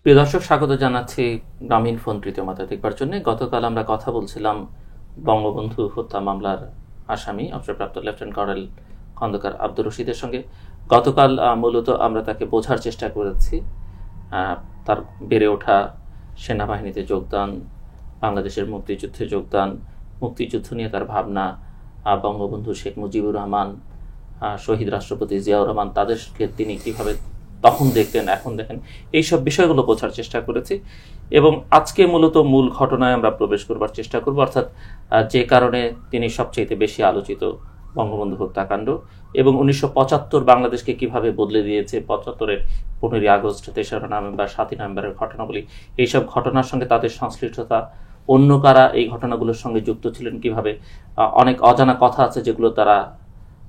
প্রিয় দর্শক, স্বাগত জানাচ্ছি গ্রামীণ ফোন তৃতীয় মাত্রাধিকবার জন্য। গতকাল আমরা কথা বলছিলাম বঙ্গবন্ধু হত্যা মামলার আসামি অবসরপ্রাপ্ত লেফটেন্যান্ট কর্নেল খন্দকার আব্দুর রশিদের সঙ্গে। গতকাল মূলত আমরা তাকে বোঝার চেষ্টা করেছি, তার বেড়ে ওঠা, সেনাবাহিনীতে যোগদান, বাংলাদেশের মুক্তিযুদ্ধে যোগদান, মুক্তিযুদ্ধ নিয়ে তার ভাবনা, বঙ্গবন্ধু শেখ মুজিবুর রহমান, শহীদ রাষ্ট্রপতি জিয়াউর রহমান, তাদেরকে তিনি কীভাবে তখন দেখতেন, এখন দেখেন, এইসব বিষয়গুলো বোঝার চেষ্টা করেছি। এবং আজকে মূলত মূল ঘটনায় আমরা প্রবেশ করবার চেষ্টা করব, অর্থাৎ যে কারণে তিনি সবচেয়ে বেশি আলোচিত, বঙ্গবন্ধু হত্যাকাণ্ড এবং 1975 বাংলাদেশকে কিভাবে বদলে দিয়েছে, 75-এর 15ই আগস্ট, 3রা নভেম্বর, 7ই নভেম্বরের ঘটনাগুলি, এইসব ঘটনার সঙ্গে তাদের সংশ্লিষ্টতা, অন্য কারা এই ঘটনাগুলোর সঙ্গে যুক্ত ছিলেন, কিভাবে অনেক অজানা কথা আছে যেগুলো তারা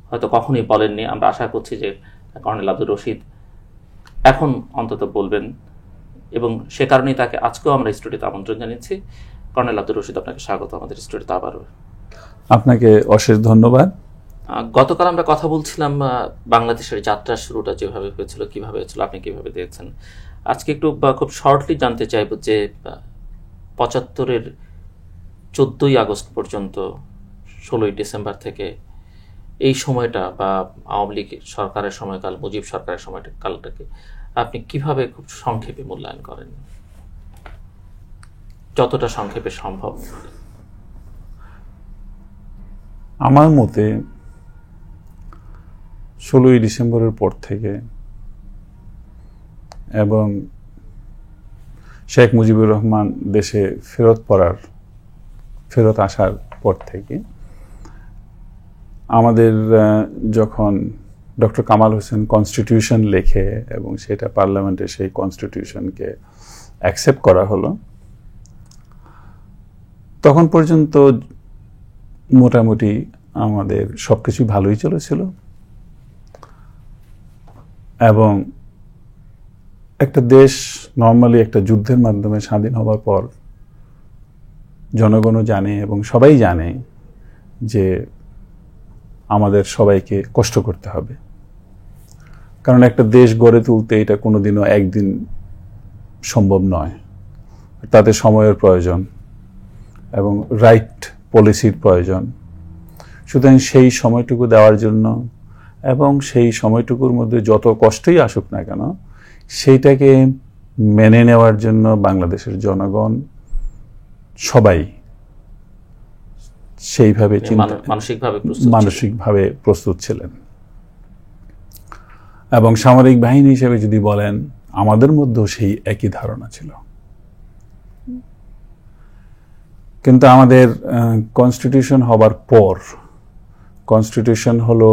হয়তো কখনোই বলেননি। আমরা আশা করছি যে কর্নেল আব্দুর রশিদ এখন অন্তত বলবেন, এবং সে কারণেই তাকে আজকেও আমরা স্টুডিওতে আমন্ত্রণ জানিয়েছি। কর্নেল আব্দুর রশিদ, আপনাকে স্বাগত আমাদের স্টুডিওতে আবারও। আপনাকে অশেষ ধন্যবাদ। গতকাল আমরা কথা বলছিলাম বাংলাদেশের যাত্রার শুরুটা যেভাবে হয়েছিল, কিভাবে হয়েছিল, আপনি কিভাবে দেখছেন। আজকে একটু খুব শর্টলি জানতে চাইব যে 75-এর 14ই আগস্ট পর্যন্ত 16ই ডিসেম্বর থেকে এই সময়টা, বা আওয়ামী লীগ সরকারের সময়কাল, মুজিব সরকারের সময়কালটাকে আপনি কিভাবে খুব সংক্ষেপে মূল্যায়ন করেন, যতটা সংক্ষেপে সম্ভব? আমার মতে 16ই ডিসেম্বরের পর থেকে এবং শেখ মুজিবুর রহমান দেশে ফেরত আসার পর থেকে আমাদের যখন ডক্টর কামাল হোসেন কনস্টিটিউশন লেখে এবং সেটা পার্লামেন্টে সেই কনস্টিটিউশনকে অ্যাকসেপ্ট করা হলো, তখন পর্যন্ত মোটামুটি আমাদের সবকিছু ভালোই চলেছিল। এবং একটা দেশ নর্মালি একটা যুদ্ধের মাধ্যমে স্বাধীন হবার পর জনগণও জানে এবং সবাই জানে যে আমাদের সবাইকে কষ্ট করতে হবে, কারণ একটা দেশ গড়ে তুলতে এটা কোনোদিনও একদিন সম্ভব নয়। তাতে সময়ের প্রয়োজন এবং রাইট পলিসির প্রয়োজন। সুতরাং সেই সময়টুকু দেওয়ার জন্য এবং সেই সময়টুকুর মধ্যে যত কষ্টই আসুক না কেন, সেইটাকে মেনে নেওয়ার জন্য বাংলাদেশের জনগণ সবাই সেইভাবে মানসিকভাবে প্রস্তুত ছিলেন। এবং সামরিক বাহিনী হিসেবে যদি বলেন, আমাদের মধ্যেও সেই একই ধারণা ছিল। কিন্তু আমাদের কনস্টিটিউশন হবার পর, কনস্টিটিউশন হলো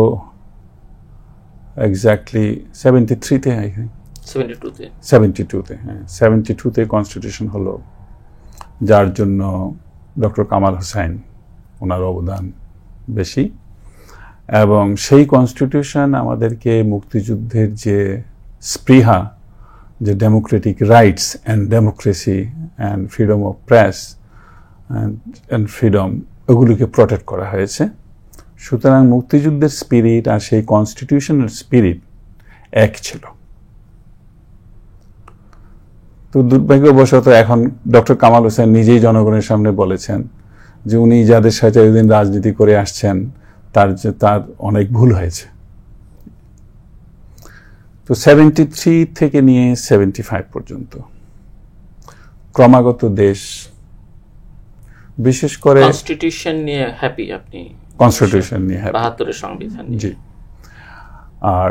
এক্স্যাক্টলি 73-তে, 72-তে কনস্টিটিউশন হলো, যার জন্য ডক্টর কামাল হোসেন, ওনার অবদান বেশি। এবং সেই কনস্টিটিউশন আমাদেরকে মুক্তিযুদ্ধের যে স্পৃহা, যে democratic rights and democracy and freedom of press and freedom, ওগুলিকে প্রটেক্ট করা হয়েছে। সুতরাং মুক্তিযুদ্ধের স্পিরিট আর সেই কনস্টিটিউশনের স্পিরিট এক ছিল। তো দুর্ভাগ্যবশত এখন ডক্টর কামাল হোসেন নিজেই জনগণের সামনে বলেছেন যে উনি যাদের সাথে এতদিন রাজনীতি করে আসছেন তার অনেক ভুল হয়েছে। তো 73 থেকে নিয়ে 75 পর্যন্ত ক্রমাগত দেশ, বিশেষ করে কনস্টিটিউশন নিয়ে হ্যাপি আপনি? কনস্টিটিউশন নিয়ে হ্যাপি, 72-এর সংবিধান। জি। আর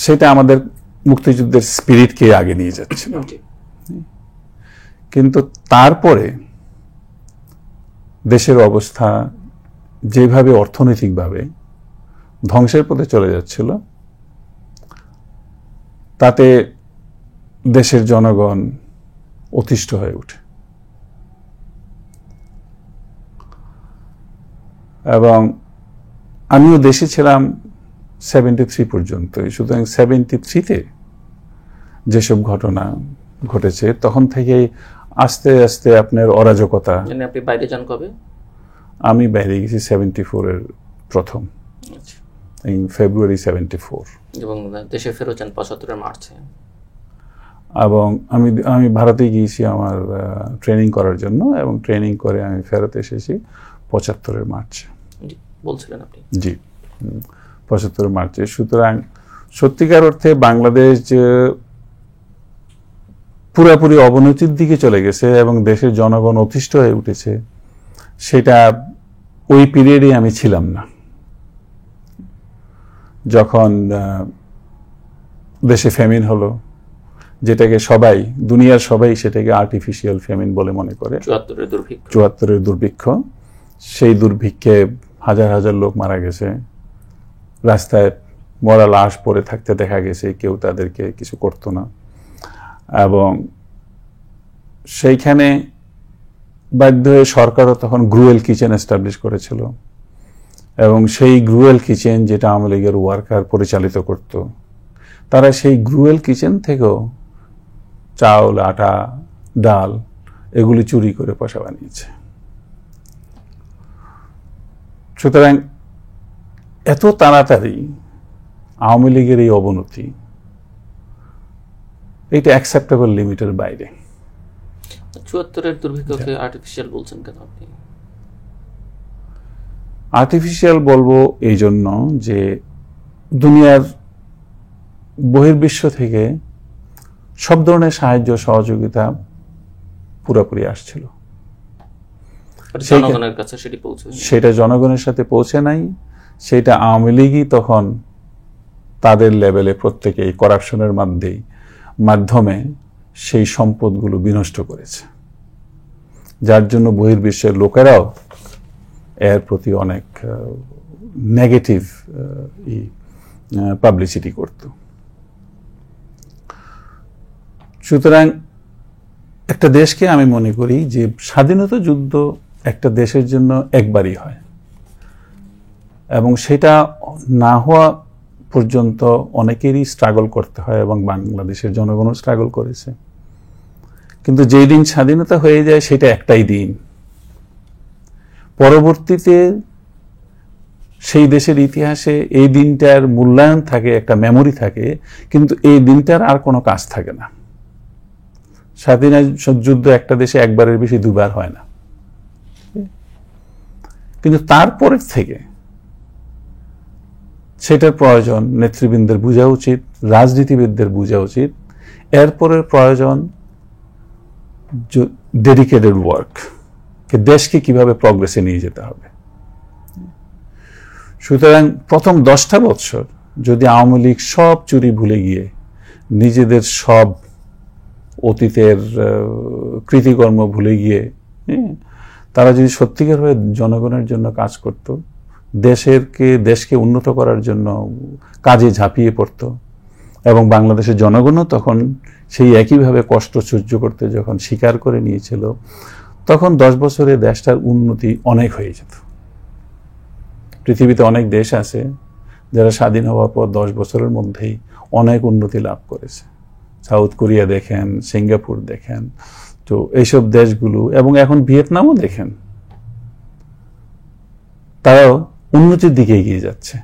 সেটা আমাদের মুক্তিযুদ্ধের স্পিরিটকে আগে নিয়ে যাচ্ছিল। কিন্তু তারপরে দেশের অবস্থা যেভাবে অর্থনৈতিকভাবে ধ্বংসের পথে চলে যাচ্ছিল, তাতে দেশের জনগণ অতিষ্ঠ হয়ে ওঠে। এবং আমিও দেশে ছিলাম 73 পর্যন্ত। সুতরাং 73-তে যেসব ঘটনা ঘটেছে, তখন থেকে আস্তে আস্তে আপনার অরাজকতা। আপনি বাইরে যান কবে? আমি বাইরে গেছি 74-এর প্রথম, ফেব্রুয়ারি 74। এবং দেশে ফেরত যান 75-এর মার্চে। এবং আমি ভারতে গিয়েছি আমার ট্রেনিং করার জন্য, এবং ট্রেনিং করে আমি ফেরত এসেছি 75 মার্চে। বলছিলেন আপনি। জি, 75 মার্চে। সুতরাং সত্যিকার অর্থে বাংলাদেশ যে পুরোপুরি অবনতির দিকে চলে গেছে এবং দেশের জনগণ অতিষ্ঠ হয়ে উঠেছে, সেটা ওই পিরিয়ডে আমি ছিলাম না, যখন দেশে ফ্যামিন হলো, যেটাকে দুনিয়ার সবাই সেটাকে আর্টিফিশিয়াল ফ্যামিন বলে মনে করে। 74-এর দুর্ভিক্ষ। সেই দুর্ভিক্ষে হাজার হাজার লোক মারা গেছে, রাস্তায় মরা লাশ পড়ে থাকতে দেখা গেছে, কেউ তাদেরকে কিছু করতো না। এবং সেইখানে বাধ্য হয়ে সরকারও তখন গ্রুয়েল কিচেন এস্টাবলিশ করেছিল, এবং সেই গ্রুয়েল কিচেন যেটা আওয়ামী লীগের ওয়ার্কার পরিচালিত করত, তারা সেই গ্রুয়েল কিচেন থেকেও চাউল, আটা, ডাল এগুলি চুরি করে পয়সা বানিয়েছে। সুতরাং এত তাড়াতাড়ি আওয়ামী লীগের এই অবনতি, এটা অ্যাকসেপ্টেবল লিমিটের বাইরে। 74-এর দুর্ভিক্ষকে আর্টিফিশিয়াল বলছেন কেন আপনি? আর্টিফিশিয়াল বলবো এই জন্য যে দুনিয়ার বহির্বিশ্ব থেকে সব ধরনের সাহায্য সহযোগিতা পুরোপুরি আসছিল, জনগণের কাছে সেটা জনগণের সাথে পৌঁছে নাই। সেটা আওয়ামী লীগই তখন তাদের লেভেলে প্রত্যেকেই করাপশনের মাধ্যমে সেই সম্পদগুলো বিনষ্ট করেছে, যার জন্য বহির্বিশ্বের লোকেরাও এর প্রতি অনেক নেগেটিভ পাবলিসিটি করত। সুতরাং একটা দেশকে আমি মনে করি যে স্বাধীনতা যুদ্ধ একটা দেশের জন্য একবারই হয়, এবং সেটা না হওয়া পর্যন্ত অনেকেরই স্ট্রাগল করতে হয়, এবং বাংলাদেশের জনগণও স্ট্রাগল করেছে। কিন্তু যেই দিন স্বাধীনতা হয়ে যায় সেটা একটাই দিন, পরবর্তীতে সেই দেশের ইতিহাসে এই দিনটার মূল্যায়ন থাকে, একটা মেমোরি থাকে, কিন্তু এই দিনটার আর কোনো কাজ থাকে না। স্বাধীনতা যুদ্ধ একটা দেশে একবারের বেশি দুবার হয় না, কিন্তু তারপরের থেকে সেটার প্রয়োজন নেতৃবৃন্দের বোঝা উচিত, রাজনীতিবিদদের বোঝা উচিত। এরপরের প্রয়োজন ডেডিকেটেড ওয়ার্ক, দেশকে কিভাবে প্রগ্রেসে নিয়ে যেতে হবে। সুতরাং প্রথম 10টা বছর যদি আওয়ামী লীগ সব চুরি ভুলে গিয়ে নিজেদের সব অতীতের কৃতিকর্ম ভুলে গিয়ে তারা যদি সত্যিকারভাবে জনগণের জন্য কাজ করত, দেশকে উন্নত করার জন্য কাজে ঝাঁপিয়ে পড়ত, এবং বাংলাদেশের জনগণও তখন সেই একইভাবে কষ্ট সহ্য করতে যখন স্বীকার করে নিয়েছিল, তখন 10 বছরে দেশটার উন্নতি অনেক হয়ে যেত। পৃথিবীতে অনেক দেশ আছে যারা স্বাধীন হওয়ার পর 10 বছরের মধ্যেই অনেক উন্নতি লাভ করেছে। সাউথ কোরিয়া দেখেন, সিঙ্গাপুর দেখেন, তো এইসব দেশগুলো, এবং এখন ভিয়েতনামও দেখেন, তারাও উন্নতির দিকে এগিয়ে যাচ্ছে।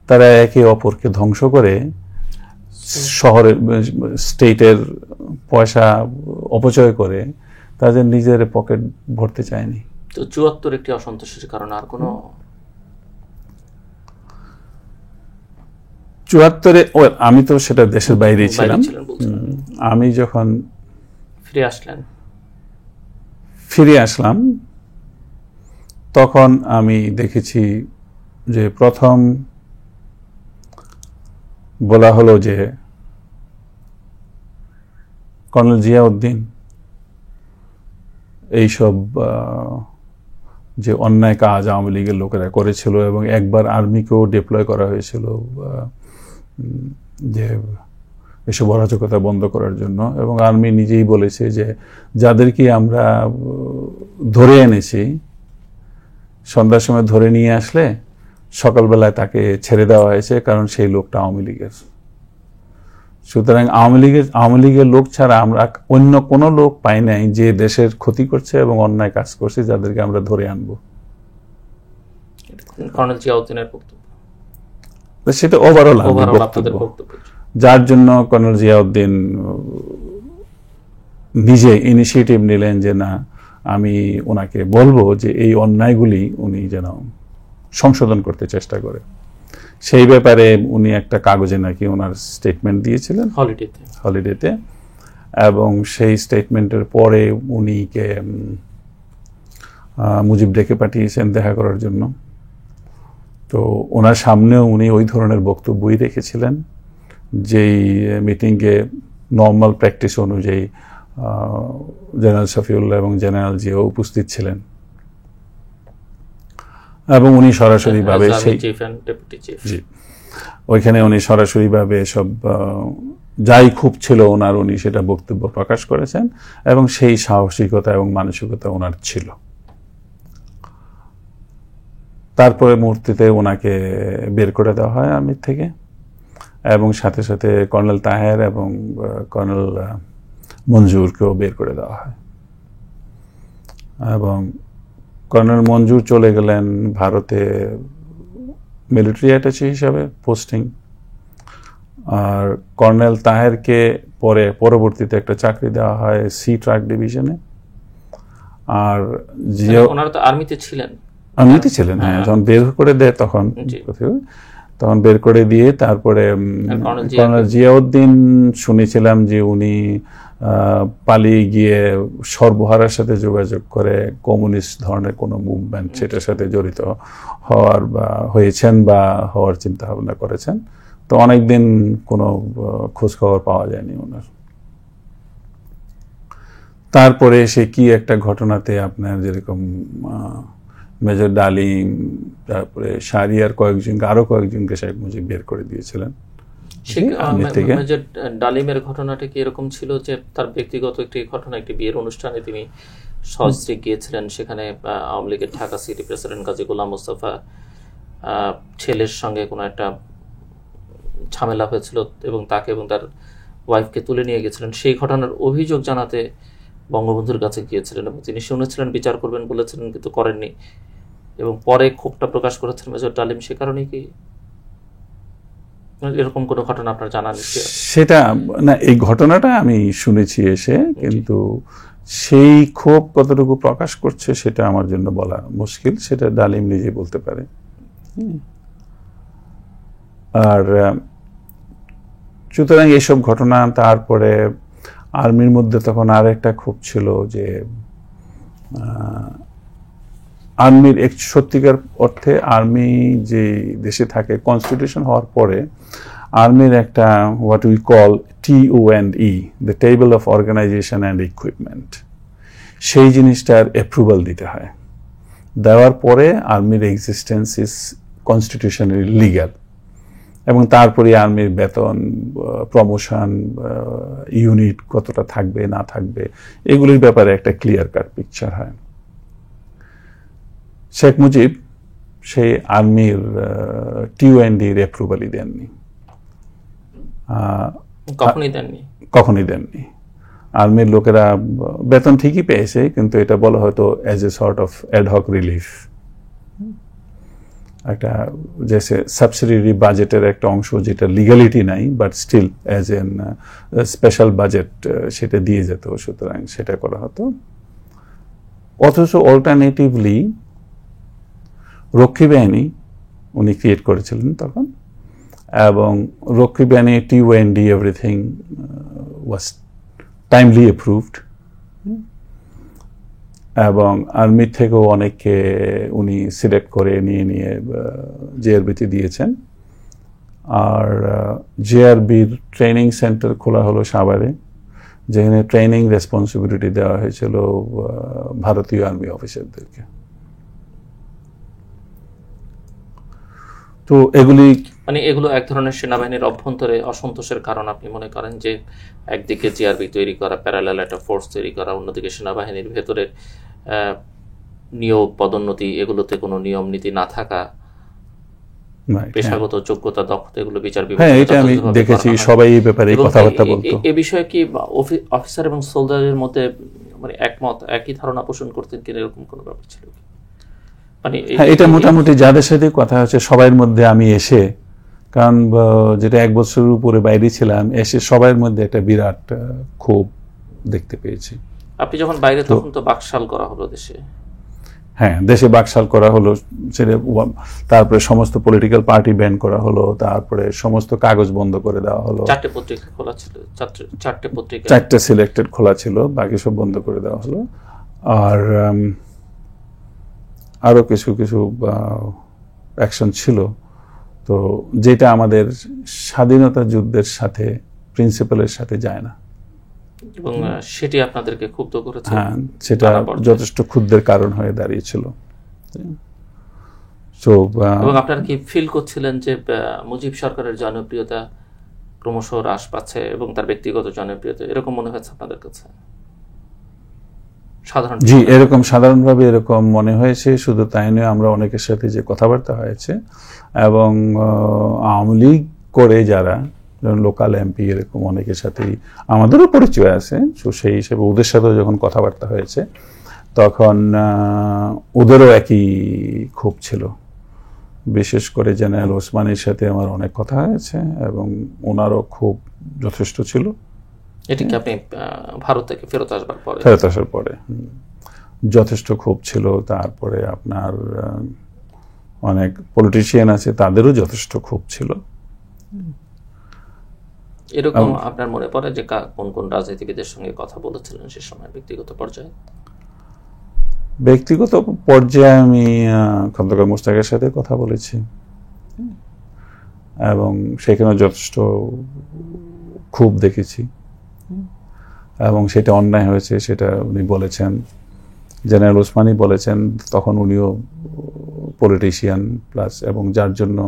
তারা একে অপরকে ধ্বংস করে শহরের স্টেটের পয়সা অপচয় করে তাদের নিজের পকেট ভরতে চায়নি। তো 74 একটি অসন্তোষের কারণ, আর কোনো 74-এ আমি তো সেটা দেশের বাইরেই ছিলাম। আমি যখন ফিরে আসলাম তখন আমি দেখেছি যে প্রথম বলা হলো যে কর্নেল জিয়াউদ্দিন এইসব যে অন্যায় কাজ আওয়ামী লীগের লোকেরা করেছিল, এবং একবার আর্মিকেও ডিপ্লয় করা হয়েছিল যে এসব অরাজকতা বন্ধ করার জন্য, এবং আর্মি নিজেই বলেছে যে যাদেরকে আমরা ধরে এনেছি সন্ধ্যার সময় ধরে নিয়ে আসলে সকালবেলায় তাকে ছেড়ে দেওয়া হয়েছে, কারণ সেই লোকটা আওয়ামী লীগের। সুতরাং আওয়ামী লীগের লোক ছাড়া আমরা অন্য কোনো লোক পাই নাই যে দেশের ক্ষতি করছে এবং অন্যায় কাজ করছে, যাদেরকে আমরা ধরে আনবো। কর্নেল জিয়াউদ্দিনের বক্তব্য, সেটা ওভারঅল যার জন্য কর্নেল জিয়াউদ্দিন নিজে ইনিশিয়েটিভ নিলেন যে না, আমি ওনাকে বলবো যে এই অন্যায়গুলি উনি যেন সংশোধন করতে চেষ্টা করে। সেই ব্যাপারে উনি একটা কাগজে নাকি ওনার স্টেটমেন্ট দিয়েছিলেন হলিডেতে, এবং সেই স্টেটমেন্টের পরে উনিকে মুজিব ডেকে পাঠিয়েছেন দেখা করার জন্য। তো ওনার সামনেও উনি ওই ধরনের বক্তব্যই রেখেছিলেন, যেই মিটিংয়ে নর্মাল প্র্যাকটিস অনুযায়ী জেনারেল শফিউল্লাহ এবং জেনারেল জিয়াও উপস্থিত ছিলেন, এবং উনি সরাসরিভাবে ওইখানে উনি সরাসরিভাবে সব যাই খুব ছিল ওনার, উনি সেটা বক্তব্য প্রকাশ করেছেন, এবং সেই সাহসিকতা এবং মানসিকতা ওনার ছিল। তারপরে মুহূর্তে ওনাকে বের করে দেওয়া হয় আর্মির থেকে, এবং সাথে সাথে কর্নেল তাহের এবং কর্নেল মঞ্জুরকেও বের করে দেওয়া হয়, এবং কর্নেল মঞ্জুর চলে গেলেন ভারতে মিলিটারি অ্যাটাচি হিসাবে পোস্টিং, আর কর্নেল তাহেরকে পরবর্তীতে একটা চাকরি দেওয়া হয় সি ট্রাক ডিভিশনে। আর ওনারা তো আর্মিতে ছিলেন, হ্যাঁ, যখন বের করে দেয় তখন বের করে দিয়ে তারপরে কর্নেল জিয়াউদ্দিন শুনেছিলাম যে উনি পালিয়ে গিয়ে সর্বহারার সাথে যোগাযোগ করে কমিউনিস্ট ধরনের কোনো মুভমেন্ট সেটার সাথে জড়িত হওয়ার বা হয়েছেন বা হওয়ার চিন্তা ভাবনা করেছেন। তো অনেকদিন কোনো খোঁজ খবর পাওয়া যায়নি ওনার। তারপরে সে কি একটা ঘটনাতে আপনার যেরকম মেজর ডালিম, তারপরে শাহরিয়ার আরো কয়েকজনকে শেখ মুজিব বের করে দিয়েছিলেন। মেজর ডালিমের ঘটনাটা কি এরকম ছিল যে তার ব্যক্তিগত একটি ঘটনা, একটি বিয়ের অনুষ্ঠানে তিনি সহস্রী গিয়েছিলেন, সেখানে আওয়ামী লীগের ঢাকা সিটি প্রেসিডেন্ট কাজী গোলাম মোস্তফা ছেলের সঙ্গে কোনো একটা ঝামেলা হয়েছিল এবং তাকে এবং তার ওয়াইফকে তুলে নিয়ে গেছিলেন। সেই ঘটনার অভিযোগ জানাতে বঙ্গবন্ধুর কাছে গিয়েছিলেন এবং তিনি শুনেছিলেন, বিচার করবেন বলেছিলেন, কিন্তু করেননি, এবং পরে ক্ষোভটা প্রকাশ করেছেন মেজর ডালিম। সে কারণে কি এরকম কোনো ঘটনা আপনার জানা নেই? সেটা না, এই ঘটনাটা আমি শুনেছি এসে, কিন্তু সেই ক্ষোভ কতটুকু প্রকাশ করছে সেটা আমার জন্য বলা মুশকিল, সেটা ডালিম নিজে বলতে পারে। আর সুতরাং এইসব ঘটনা, তারপরে আর্মির মধ্যে তখন আর একটা ক্ষোভ ছিল যে আর্মির সত্যিকার অর্থে আর্মি যে দেশে থাকে, কনস্টিটিউশন হওয়ার পরে আর্মির একটা what we call TOE, the table of organisation and equipment, সেই জিনিসটার অ্যাপ্রুভাল দিতে হয়। দেওয়ার পরে আর্মির এক্সিস্টেন্স ইজ কনস্টিটিউশনালি লিগ্যাল, এবং তারপরে আর্মির বেতন, প্রমোশন, ইউনিট কতটা থাকবে না থাকবে, এগুলির ব্যাপারে একটা ক্লিয়ার কাট পিকচার হয়। শেখ মুজিব সেই আর্মির TOE অ্যাপ্রুভালই দেননি, কখনই দেননি। আর্মির লোকেরা বেতন ঠিকই পেয়েছে, কিন্তু এটা বলা হয়তো as a sort of ad hoc relief, একটা যে সাবসিডিয়ারি বাজেটের একটা অংশ যেটা লিগ্যালিটি নাই, but still as an special budget সেটা দিয়ে যেত, সুতরাং সেটা করা হতো। অথচ অল্টারনেটিভলি রক্ষী বাহিনী উনি ক্রিয়েট করেছিলেন তখন, এবং রক্ষী বাহিনী TOE everything was timely approved, এবং আর্মির থেকেও অনেককে উনি সিলেক্ট করে নিয়ে JRB-তে দিয়েছেন। আর JRB-র ট্রেনিং সেন্টার খোলা হলো সাভারে, যেখানে ট্রেনিং রেসপন্সিবিলিটি দেওয়া হয়েছিল ভারতীয় আর্মি অফিসারদেরকে। তো এগুলো এক ধরনের সেনাবাহিনীর অভ্যন্তরে অসন্তোষের কারণ আপনি মনে করেন, যে একদিকে JRB তৈরি করা, প্যারালাল একটা ফোর্স তৈরি করা, অন্যদিকে সেনাবাহিনীর ভেতরে নিয়োগ পদোন্নতি, এগুলোতে কোনো নিয়ম নীতি না থাকা, পেশাগত যোগ্যতা, দক্ষতা, এগুলো বিচার বিবেচনা, আমি দেখেছি সবাই এই ব্যাপারে কথাবার্তা বলতো। এই বিষয়ে কি অফিসার এবং সোলজারের মধ্যে মানে একমত, একই ধারণা পোষণ করতেন কিনা, এরকম কোনো ব্যাপার ছিল কি? এটা মোটামুটি যাদের সাথে কথা হচ্ছে সবার মধ্যে আমি এসে, কারণ যেটা 1 বছরের উপরে বাইরে ছিলাম, এসে সবার মধ্যে একটা বিরাট ক্ষোভ দেখতে পেয়েছি। আপনি যখন বাইরে তখন তো বাকশাল করা হলো দেশে। হ্যাঁ, দেশে বাকশাল করা হলো, সেটা তারপরে সমস্ত পলিটিক্যাল পার্টি ব্যান করা হলো, তারপরে সমস্ত কাগজ বন্ধ করে দেওয়া হলো। 4টে পত্রিকা খোলা ছিল, 4টে পত্রিকা, 4টে সিলেক্টেড খোলা ছিল, বাকি সব বন্ধ করে দেওয়া হলো। আর আরো কিছু কিছু অ্যাকশন ছিল, তো যেটা আমাদের স্বাধীনতা যুদ্ধের সাথে, প্রিন্সিপালের সাথে যায় না, এবং সেটি আপনাদেরকে ক্ষুব্ধ করেছে। হ্যাঁ, সেটা যথেষ্ট ক্ষুব্ধের কারণ হয়ে দাঁড়িয়েছিল। এবং আপনারা কি ফিল করছিলেন যে মুজিব সরকারের জনপ্রিয়তা ক্রমশ হ্রাস পাচ্ছে এবং তার ব্যক্তিগত জনপ্রিয়তা, এরকম মনে হয়েছে আপনাদের কাছে? জি, এরকম সাধারণভাবে এরকম মনে হয়েছে। শুধু তাই নয়, আমরা অনেকের সাথে যে কথাবার্তা হয়েছে এবং আওয়ামী লীগ করে যারা লোকাল এমপি, এরকম অনেকের সাথেই আমাদেরও পরিচয় আছে, তো সেই হিসেবে ওদের সাথেও যখন কথাবার্তা হয়েছে তখন ওদেরও একই ক্ষোভ ছিল। বিশেষ করে জেনারেল ওসমানীর সাথে আমার অনেক কথা হয়েছে এবং ওনারও ক্ষোভ যথেষ্ট ছিল। এটি কি আপনি ভারত থেকে ফেরত আসার পরে যথেষ্ট ক্ষোভ ছিল। তারপরে আপনার অনেক পলিটিশিয়ান আছে, তাদেরও যথেষ্ট ক্ষোভ ছিল। এরকম আপনার মনে পড়ে যে কোন কোন রাজনীতিবিদের সঙ্গে কথা বলেছিলেন সে সময় ব্যক্তিগত পর্যায়ে? ব্যক্তিগত পর্যায়ে আমি খন্দকার মোশতাকের সাথে কথা বলেছি এবং সেখানে যথেষ্ট ক্ষোভ দেখেছি এবং সেটা অন্যায় হয়েছে সেটা উনি বলেছেন। জেনারেল ওসমানী বলেছেন, তখন উনিও পলিটিশিয়ান প্লাস, এবং যার জন্য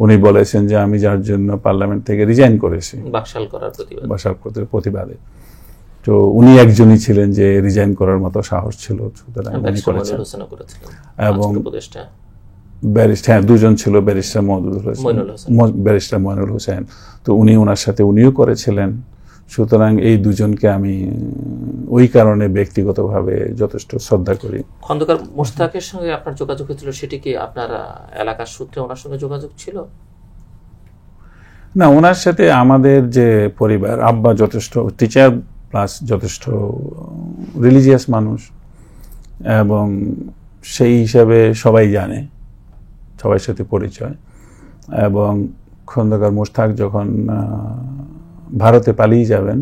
উনি বলেছেন যে আমি যার জন্য পার্লামেন্ট থেকে রিজাইন করেছি বাকশাল করার প্রতিবাদে, তো উনি একজনই ছিলেন যে রিজাইন করার মতো সাহস ছিল, সুতরাং উনি করেছেন। এবং ব্যারিস্টার দুজন ছিল, ব্যারিস্টার ব্যারিস্টার মইনুল হোসেন, তো উনি ওনার সাথে উনিও করেছিলেন। সুতরাং এই দুজনকে আমি ওই কারণে ব্যক্তিগতভাবে যথেষ্ট শ্রদ্ধা করি। খন্দকার মোশতাকের সঙ্গে আপনার যোগাযোগ হয়েছিল, সেটি কি আপনার এলাকার সূত্রে ওনার সঙ্গে যোগাযোগ ছিল? না, ওনার সাথে আমাদের যে পরিবার, আব্বা যথেষ্ট টিচার প্লাস যথেষ্ট রিলিজিয়াস মানুষ এবং সেই হিসাবে সবাই জানে, সবার সাথে পরিচয়। এবং খন্দকার মোশতাক যখন ভারতে পালিয়ে যাবেন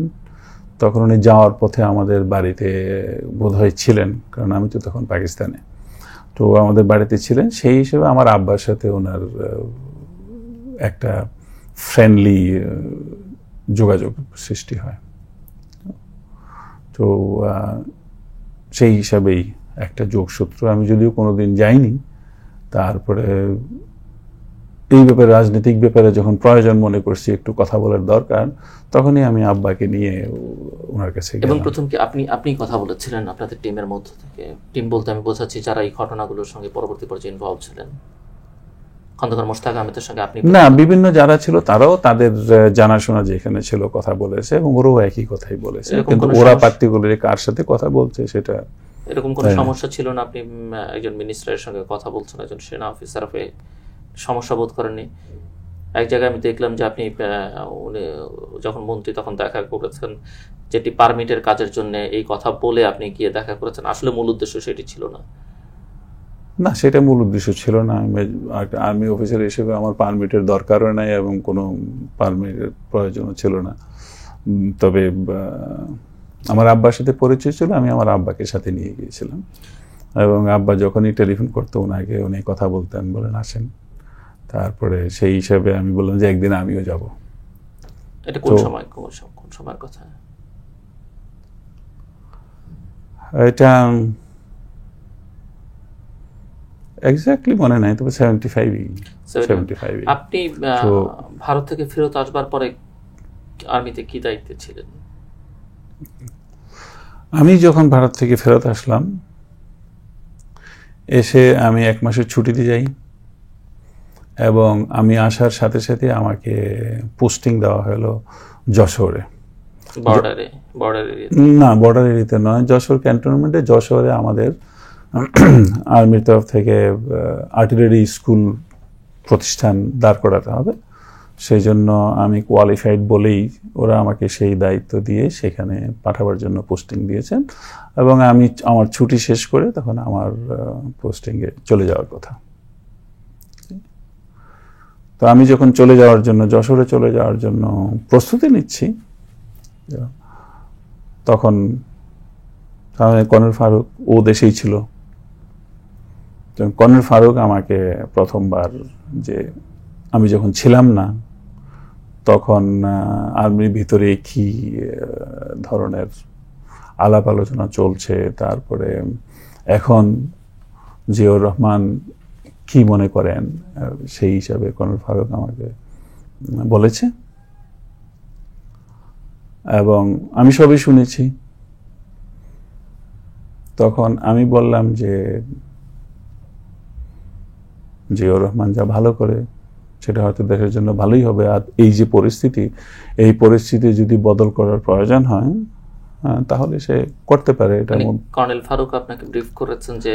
তখন উনি যাওয়ার পথে আমাদের বাড়িতে বোধহয় ছিলেন, কারণ আমি তো তখন পাকিস্তানে, তো আমাদের বাড়িতে ছিলেন। সেই হিসেবে আমার আব্বার সাথে ওনার একটা ফ্রেন্ডলি যোগাযোগ সৃষ্টি হয়। তো সেই হিসাবেই একটা যোগসূত্র। আমি যদিও কোনোদিন যাইনি, তারপরে এই ব্যাপারে, রাজনৈতিক ব্যাপারে যখন প্রয়োজন মনে করছি, একটু কথা বলার দরকার, তখনই আমি আব্বাকে নিয়ে ওনার কাছে গেলাম। এবং প্রথম কি আপনি কথা বলেছিলেন আপনাদের টিমের মধ্য থেকে? টিম বলতে আমি বোঝাচ্ছি যারা এই ঘটনাগুলোর সঙ্গে পরবর্তী পর্যায়ে ইনভলভ ছিলেন। খন্দকার মোশতাক আহমেদের সঙ্গে আপনি না, বিভিন্ন যারা ছিল তারাও তাদের জানাশোনা যেখানে ছিল কথা বলেছে এবং ওরাও একই কথাই বলেছে, কিন্তু ওরা পার্টিকুলারলি কার সাথে কথা বলছে সেটা। এরকম কোনো সমস্যা ছিল না? আপনি একজন মিনিস্টারের সঙ্গে কথা বলছেন, একজন সেনা অফিসার হয়ে সমস্যা বোধ করেননি? এক জায়গায় আমি দেখলাম যে আপনি উনি যখন মন্ত্রী তখন দেখা করেছেন, যেটি পারমিটের কাজের জন্য এই কথা বলে আপনি গিয়ে দেখা করেছেন, আসলে মূল উদ্দেশ্য সেটি ছিল না? না, সেটা মূল উদ্দেশ্য ছিল না। আর্মি অফিসার হিসেবে আমার পারমিটের দরকারও নাই এবং কোনো পারমিটের প্রয়োজনও ছিল না। তবে আমার আব্বার সাথে পরিচয় ছিল, আমি আমার আব্বাকে সাথে নিয়ে গিয়েছিলাম এবং আব্বা যখনই টেলিফোন করতো ওনাকে উনি কথা বলতেন, বলেন আসেন। তারপরে সেই হিসাবে আমি বললাম যে একদিন আমিও যাব। এটা কোন সময়ের কথা? এটা এক্স্যাক্টলি মনে নাই, তবে 75। আপনি ভারত থেকে ফেরত আসবার পরে আর্মিতে কি দায়িত্বে ছিলেন? আমি যখন ভারত থেকে ফেরত আসলাম, এসে আমি 1 মাসের ছুটিতে যাই এবং আমি আসার সাথে সাথে আমাকে পোস্টিং দেওয়া হলো যশোরে। না, বর্ডার এরিয়াতে নয়, যশোর ক্যান্টনমেন্টে। যশোরে আমাদের আর্মির তরফ থেকে আর্টিলারি স্কুল প্রতিষ্ঠান দাঁড় করাতে হবে, সেই জন্য আমি কোয়ালিফাইড বলেই ওরা আমাকে সেই দায়িত্ব দিয়ে সেখানে পাঠাবার জন্য পোস্টিং দিয়েছেন, এবং আমি আমার ছুটি শেষ করে তখন আমার পোস্টিংয়ে চলে যাওয়ার কথা। তো আমি যখন চলে যাওয়ার জন্য, যশোরে চলে যাওয়ার জন্য প্রস্তুতি নিচ্ছি, তখন কর্নেল ফারুক ও দেশেই ছিল। কর্নেল ফারুক আমাকে প্রথমবার, যে আমি যখন ছিলাম না তখন আর্মির ভিতরে কি ধরনের আলাপ আলোচনা চলছে, তারপরে এখন জিয়াউর রহমান কি মনে করেন, সেই হিসাবে কর্নেল ফারুক আমাকে বলেছে, এবং আমি সবই শুনেছি। তখন আমি বললাম যে জিয়াউর রহমান যা ভালো করে সেটা হয়তো দেশের জন্য ভালোই হবে, আর এই যে পরিস্থিতি, এই পরিস্থিতি যদি বদল করার প্রয়োজন হয় তাহলে সে করতে পারে। এটা কর্নেল ফারুক আপনাকে ব্রিফ করেছেন যে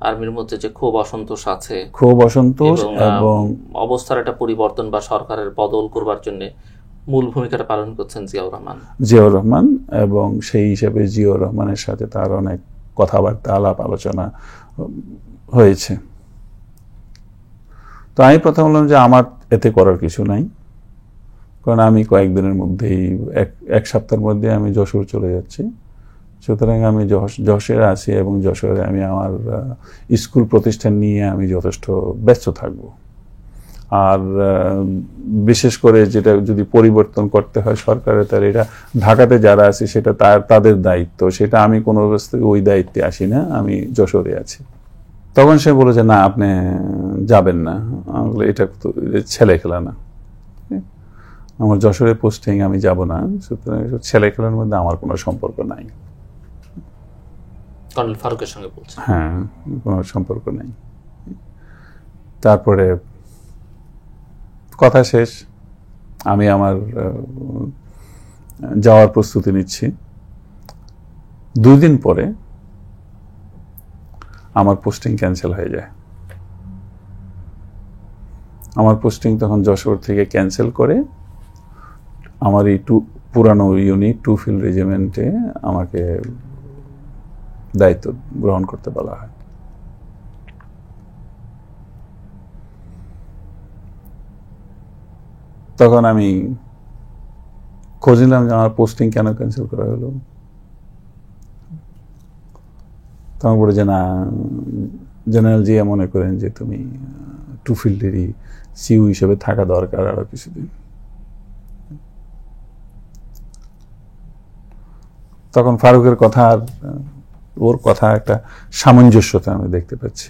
আর্মির মধ্যে যে ক্ষোভ অসন্তোষ আছে, ক্ষোভ অসন্তোষ এবং অবস্থার একটা পরিবর্তন বা সরকারের বদল করবার জন্য মূল ভূমিকাটা পালন করছেন জিয়াউর রহমান, এবং সেই হিসাবে জিয়াউর রহমানের সাথে তার অনেক কথাবার্তা, আলাপ আলোচনা হয়েছে। তো আমি প্রথম বললাম যে আমার এতে করার কিছু নাই, কারণ আমি কয়েকদিনের মধ্যেই, এক সপ্তাহের মধ্যে আমি যশোর চলে যাচ্ছি। সুতরাং আমি যশোরে আছি, এবং যশোরে আমি আমার স্কুল প্রতিষ্ঠান নিয়ে আমি যথেষ্ট ব্যস্ত থাকব। আর বিশেষ করে যেটা যদি পরিবর্তন করতে হয় সরকারের, তার এটা ঢাকাতে যারা আছে সেটা তাদের দায়িত্ব, সেটা আমি কোনো অবস্থায় ওই দায়িত্বে আসি না, আমি যশোরে আছি। তখন সে বলে যে না, আপনি যাবেন না। এটা তো ছেলে খেলা না, আমার যশোরে পোস্টিং, আমি যাব না। সুতরাং ছেলে খেলার মধ্যে আমার কোনো সম্পর্ক নাই। কর্নেল ফারুকের সঙ্গে বলছেন? হ্যাঁ, কোনো সম্পর্ক নাই। তারপরে কথা শেষ, আমি আমার যাওয়ার প্রস্তুতি নিচ্ছি। 2 দিন পরে আমার পোস্টিং ক্যান্সেল হয়ে যায়। আমার পোস্টিং তখন যশোর থেকে ক্যান্সেল করে আমার এই পুরানো ইউনিট 2 ফিল্ড রেজিমেন্টে আমাকে দায়িত্ব গ্রহণ করতে বলা হয়। তখন আমি খোঁজ নিলাম যে আমার পোস্টিং কেন ক্যান্সেল করা হলো। তখন বলে যে না, জেনারেল জিয়া মনে করেন যে তুমি 2 ফিল্ডেরই সিইউ হিসেবে থাকা দরকার আরো কিছুদিন। তখন ফারুকের কথা আর ওর কথা একটা সামঞ্জস্যতা আমি দেখতে পাচ্ছি।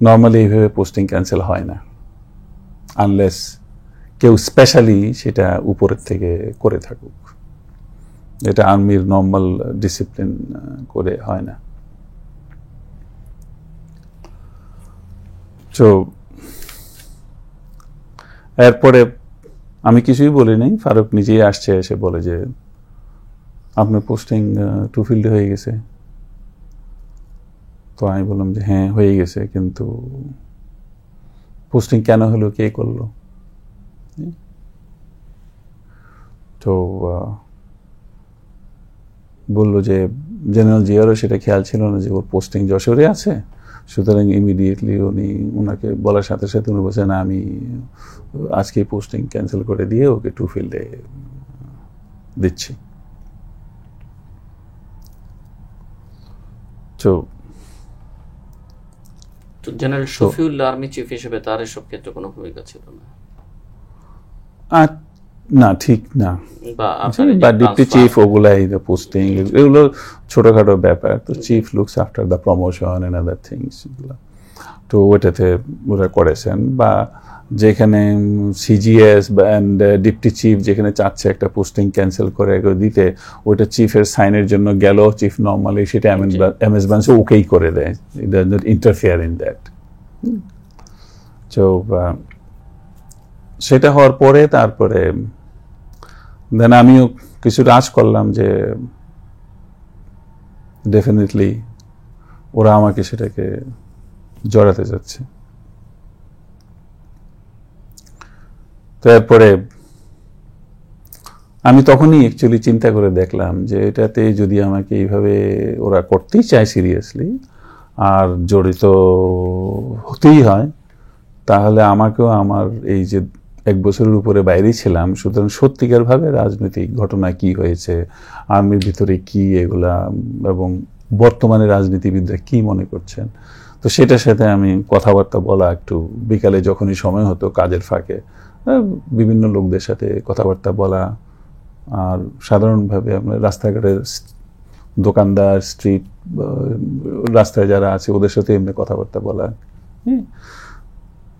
নর্মালি এইভাবে পোস্টিং ক্যান্সেল হয় না, আনলেস কেউ স্পেশালি সেটা উপরের থেকে করে থাকুক। এটা আর্মির নর্মাল ডিসিপ্লিন করে হয় না। তো এরপরে আমি কিছুই বলি নাই, ফারুক নিজেই আসছে, এসে বলে যে আপনার পোস্টিং 2 ফিল্ডে হয়ে গেছে। তো আমি বললাম যে হ্যাঁ হয়ে গেছে, কিন্তু পোস্টিং কেন হলো, কে করলো? তো বললো যে জেনারেল জিয়ারও সেটা খেয়াল ছিল না যে ওর পোস্টিং যশোরে আছে, সুতরাং ইমিডিয়েটলি ওনাকে বলার সাথে সাথে উনি বলছেন আমি আজকে পোস্টিং ক্যান্সেল করে দিয়ে ওকে 2 ফিল্ডে দিচ্ছি। তো জেনারেল শফিউল্লাহ আর্মি চিফ হিসেবে তার এসব ক্ষেত্রে কোনো ভূমিকা ছিল না? না, ঠিক না। বা ডিপটি চিফ, ওগুলাই পোস্টিং, এগুলো ছোটখাটো ব্যাপার। তো chief looks after the promotion and other things, তো ওটাতে ওরা করেছেন। বা যেখানে সিজিএস অ্যান্ড ডিপটি চিফ যেখানে চাচ্ছে একটা পোস্টিং ক্যান্সেল করে দিতে, ওইটা চিফের সাইনের জন্য গেল, চিফ নর্মালি সেটা এমএস বান্স ওকেই করে দেয়, it does not interfere in that. তো সেটা হওয়ার পরে তারপরে দেন আমিও কিছু রাজ করলাম যে ডেফিনেটলি ওরা আমাকে সেটাকে জড়াতে যাচ্ছে। তো এরপরে আমি তখনই অ্যাকচুয়ালি চিন্তা করে দেখলাম যে এটাতে যদি আমাকে এইভাবে ওরা করতেই চায় সিরিয়াসলি আর জড়িত হতেই হয়, তাহলে আমাকেও আমার এই যে 1 বছরের উপরে বাইরেই ছিলাম, সুতরাং সত্যিকারভাবে রাজনৈতিক ঘটনা কি হয়েছে, আর্মির ভিতরে কি এগুলা, এবং বর্তমানে রাজনীতিবিদরা কি মনে করছেন, তো সেটার সাথে আমি কথাবার্তা বলা, একটু বিকালে যখনই সময় হতো কাজের ফাঁকে বিভিন্ন লোকদের সাথে কথাবার্তা বলা, আর সাধারণভাবে আমরা রাস্তাঘাটের দোকানদার, স্ট্রিট রাস্তায় যারা আছে ওদের সাথে এমনি কথাবার্তা বলা।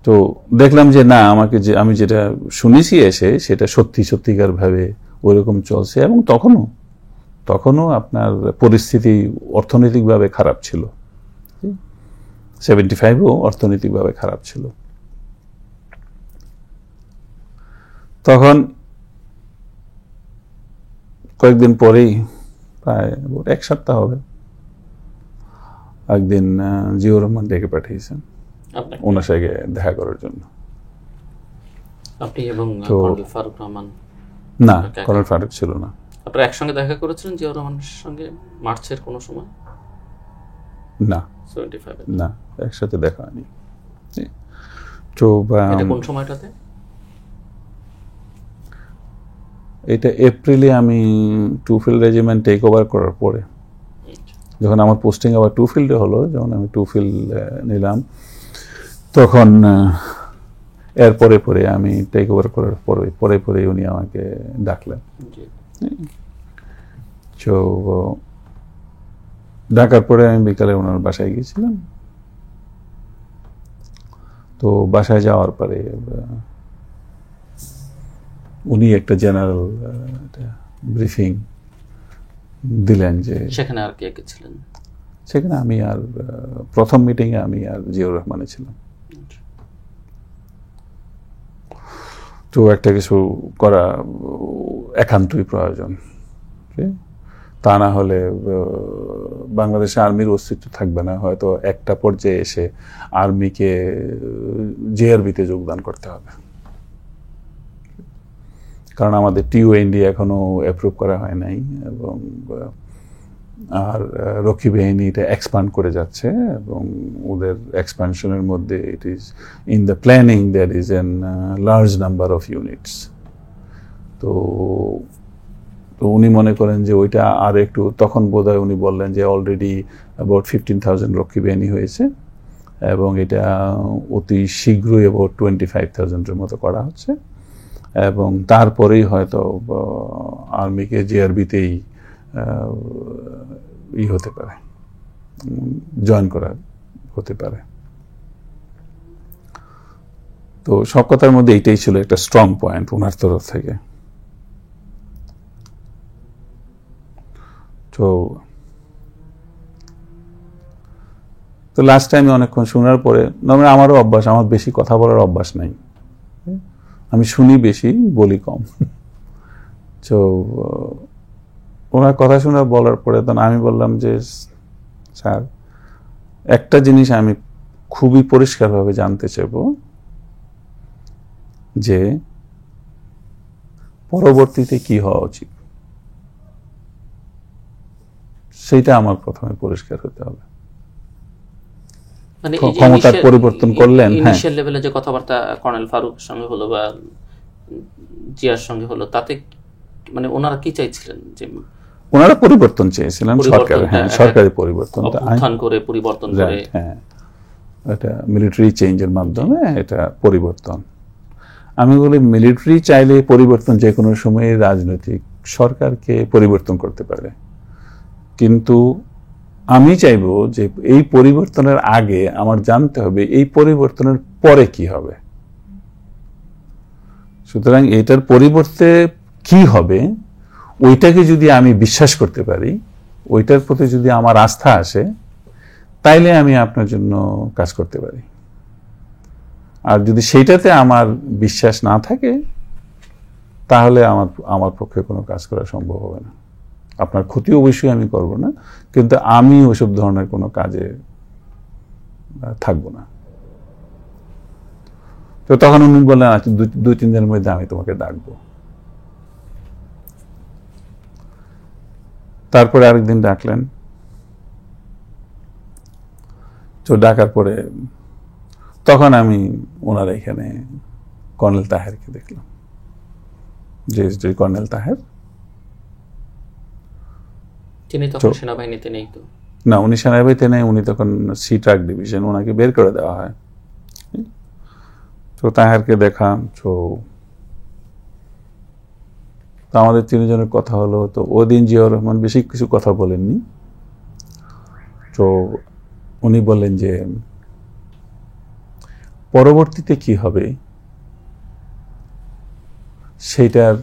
তো দেখলাম যে না, আমাকে যে আমি যেটা শুনেছি এসে সেটা সত্যিকার ভাবে ওইরকম চলছে, এবং তখনও আপনার পরিস্থিতি অর্থনৈতিকভাবে খারাপ ছিল, 75ও অর্থনৈতিকভাবে খারাপ ছিল। তখন কয়েকদিন পরেই, প্রায় 1 সপ্তাহ হবে, একদিন জিয়াউর রহমান ডেকে পাঠিয়েছেন ওনার সঙ্গে দেখা করার জন্য। আপনি এবং কর্নেল ফারুক রহমান? না, কর্নেল ফারুক ছিল না। আপনারা একসঙ্গে দেখা করেছিলেন জিয়াউর রহমানের সঙ্গে মার্চের কোনো সময়? না, 75 না, একসাথে দেখা হয়নি। তো এটা কোন সময়টাতে? এটা এপ্রিলে আমি 2 ফিল্ড রেজিমেন্ট টেক ওভার করার পরে, যখন আমার পোস্টিং আবার 2 ফিল্ডে হলো, যখন আমি 2 ফিল্ড নিলাম, তখন এর পরে আমি টেক ওভার করার পরে উনি আমাকে ডাকলেন। তো ডাকার পরে আমি বিকালে ওনার বাসায় গিয়েছিলাম। তো বাসায় যাওয়ার পরে উনি একটা জেনারেল ব্রিফিং দিলেন যে সেখানে আর কে ছিলেন? সেখানে আমি আর প্রথম মিটিংয়ে আমি আর জিয়াউর রহমানে ছিলাম। তো একটা কিছু করা একান্তই প্রয়োজন, তা না হলে বাংলাদেশে আর্মির অস্তিত্ব থাকবে না। হয়তো একটা পর্যায়ে এসে আর্মিকে জেআরবিতে যোগদান করতে হবে, কারণ আমাদের টিউএনডি এখনো অ্যাপ্রুভ করা হয় নাই, এবং আর রক্ষী বাহিনী এটা এক্সপান্ড করে যাচ্ছে, এবং ওদের এক্সপানশনের মধ্যে it is in the planning there is an large number of units. তো উনি মনে করেন যে ওইটা আর একটু, তখন বোধহয় উনি বললেন যে অলরেডি অ্যাবাউট 15,000 রক্ষী বাহিনী হয়েছে, এবং এটা অতি শীঘ্রই অ্যাবাউট 25,000-এর মতো করা হচ্ছে, এবং তারপরেই হয়তো আর্মিকে জেআরবিতেই হতে পারে, জয়েন করা হতে পারে। তো সব কথার মধ্যে এইটাই ছিল একটা স্ট্রং পয়েন্ট ওনার তরফ থেকে। তো লাস্ট টাইমে অনেকক্ষণ শোনার পরে, আমারও অভ্যাস, আমার বেশি কথা বলার অভ্যাস নাই, আমি শুনি বেশি, বলি কম। তো ওনার কথা শুনে বলার পরে তখন আমি বললাম যে স্যার, একটা জিনিস আমি খুবই পরিষ্কারভাবে জানতে চাইব, যে পরবর্তীতে কি হওয়া উচিত, সেইটা আমার প্রথমে পরিষ্কার হতে হবে। মানে ক্ষমতার পরিবর্তন করলেন, ইনিশিয়াল লেভেলে যে কথাবার্তা কর্নেল ফারুকের সঙ্গে হলো বা জিয়ার সঙ্গে হলো, তাতে মানে ওনারা কি চাইছিলেন? যে ওনারা পরিবর্তন চেয়েছিলেন, সরকারি পরিবর্তন, উত্থান করে পরিবর্তন করে, এটা মিলিটারি চেঞ্জের মাধ্যমে এটা পরিবর্তন। আমি বলি মিলিটারি চাইলে পরিবর্তন যে কোনো সময়ে রাজনৈতিক সরকারকে পরিবর্তন করতে পারে, কিন্তু আমি চাইবো যে এই পরিবর্তনের আগে আমার জানতে হবে এই পরিবর্তনের পরে কি হবে। সুতরাং এটার পরিবর্তে কি হবে ওইটাকে যদি আমি বিশ্বাস করতে পারি, ওইটার প্রতি যদি আমার আস্থা আসে, তাইলে আমি আপনার জন্য কাজ করতে পারি। আর যদি সেইটাতে আমার বিশ্বাস না থাকে, তাহলে আমার পক্ষে কোনো কাজ করা সম্ভব হবে না। আপনার ক্ষতি অবশ্যই আমি করব না, কিন্তু আমি ওইসব ধরনের কোনো কাজে থাকবো না। তো তখন উনি বললেন, আচ্ছা 2-3 দিনের মধ্যে আমি তোমাকে ডাকবো। তারপরে আরেকদিন ডাকলেন। তো ডাকার পরে তখন আমি ওনার এখানে কর্নেল তাহেরকে দেখলাম, যে কর্নেল তাহের। তিনি তখন সেনাবাহিনীতে নেই তো? না, উনি সেনাবাহিনীতে নেই, উনি তখন সি ট্রাক ডিভিশন, ওনাকে বের করে দেওয়া হয়। তো তাহেরকে দেখা, তো আমাদের তিনজনের কথা হলো। তো ওদিন জিয়াউর রহমান বেশি কিছু কথা বলেননি। তো উনি বললেন যে পরবর্তীতে কি হবে সেটার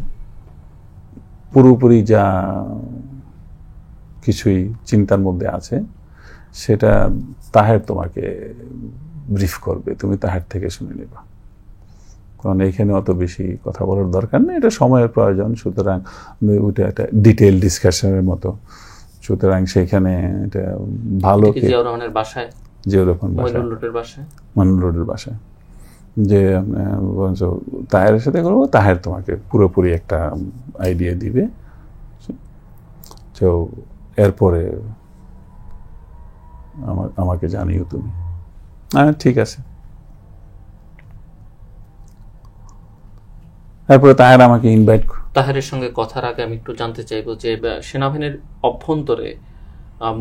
পুরোপুরি যা কিছুই চিন্তার মধ্যে আছে সেটা তাহের তোমাকে ব্রিফ করবে, তুমি তাহের থেকে শুনে নেবা, কারণ এইখানে অত বেশি কথা বলার দরকার নেই, এটা সময়ের প্রয়োজন। সুতরাং ওইটা একটা ডিটেইল ডিসকাশনের মতো। সুতরাং সেখানে এটা ভালো জিয়াউর রহমানের বাসায়, জিয়াউর রহমান মইনুল রোডের বাসায়, যে তাহের সাথে করবো, তাহের তোমাকে পুরোপুরি একটা আইডিয়া দিবে। তো এরপরে আমাকে জানিও তুমি। ঠিক আছে। তারপরে তাহের আমাকে ইনভাইট। তাহেরের সঙ্গে কথার আগে আমি একটু জানতে চাইবো যে সেনাবাহিনীর অভ্যন্তরে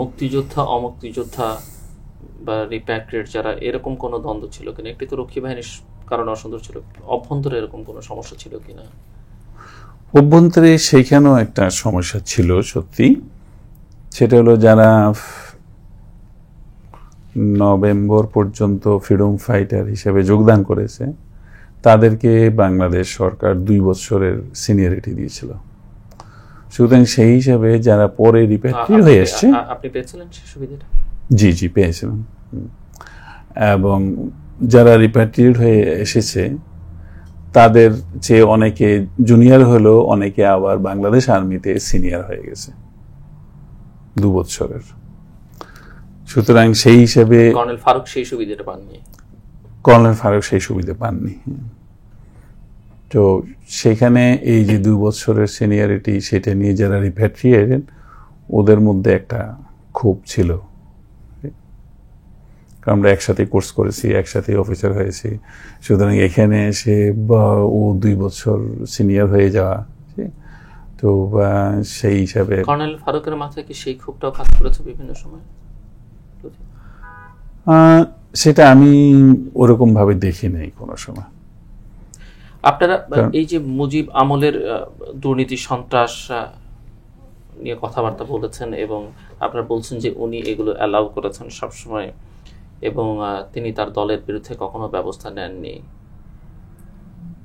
মুক্তিযোদ্ধা অমুক্তিযোদ্ধা বা রিপ্যাট্রিয়েট যারা, এরকম কোনো দ্বন্দ্ব ছিল কিনা? একটি তো রক্ষী বাহিনীর কারণে অসন্তোষ ছিল, অভ্যন্তরে এরকম কোনো সমস্যা ছিল কিনা? অভ্যন্তরে সেইখানেও একটা সমস্যা ছিল সত্যি। সেটা হলো যারা নভেম্বর পর্যন্ত ফ্রিডম ফাইটার হিসেবে যোগদান করেছে তাদেরকে বাংলাদেশ সরকার 2 বছরের সিনিয়রিটি দিয়েছিল। সুতরাং সেই হিসাবে যারা পরে রিপ্যাট্রিয়েট হয়ে এসছে। আপনি পেয়েছিলেন সেই সুবিধাটা? জি পেয়েছিলাম। এবং যারা রিপ্যাট্রিয়েট হয়ে এসেছে তাদের চেয়ে অনেকে জুনিয়র হলেও অনেকে আবার বাংলাদেশ আর্মিতে সিনিয়র হয়ে গেছে 2 বছরের। সুতরাং সেই হিসাবে কর্নেল ফারুক সেই সুবিধাটা পাননি। কর্নেল ফারুক সেই সুবিধা পাননি। তো সেখানে এই যে 2 বছরের সিনিয়রিটি, সেটা নিয়ে যারা রিপ্যাট্রিয়েটেড ওদের মধ্যে একটা ক্ষোভ ছিল, কারণ আমরা একসাথে কোর্স করেছি, একসাথে অফিসার হয়েছি। সুতরাং এখানে এসে ও 2 বছর সিনিয়র হয়ে যাওয়া, তো সেই হিসাবে কর্নেল ফারুকের মাথায় কি সেই ক্ষোভটাও কাজ করেছে বিভিন্ন সময়? সেটা আমি ওরকম ভাবে দেখি নাই কোনো সময়। আপনারা এই যে মুজিব আমলের দুর্নীতি সন্ত্রাস নিয়ে কথাবার্তা বলেছেন এবং আপনারা বলছেন যে উনি এগুলো অ্যালাউ করেছেন সবসময় এবং তিনি তার দলের বিরুদ্ধে কখনো ব্যবস্থা নেননি।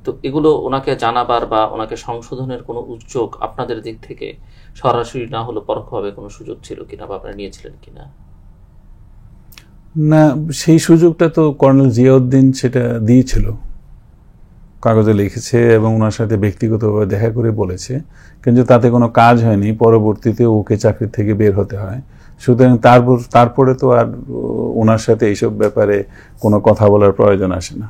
তো এগুলো ওনাকে জানাবার বা ওনাকে সংশোধনের কোনো উদ্যোগ আপনাদের দিক থেকে সরাসরি না হলো পরোক্ষভাবে কোনো সুযোগ ছিল কিনা বা আপনারা নিয়েছিলেন কিনা? না, সেই সুযোগটা তো কর্নেল জিয়াউদ্দিন সেটা দিয়েছিল, কাগজে লিখেছে এবং ওনার সাথে ব্যক্তিগতভাবে দেখা করে বলেছে, কিন্তু তাতে কোনো কাজ হয়নি। পরবর্তীতে ওকে চাকরি থেকে বের হতে হয়। সুতরাং তারপরে তো আর ওনার সাথে এইসব ব্যাপারে কোনো কথা বলার প্রয়োজন আসে না।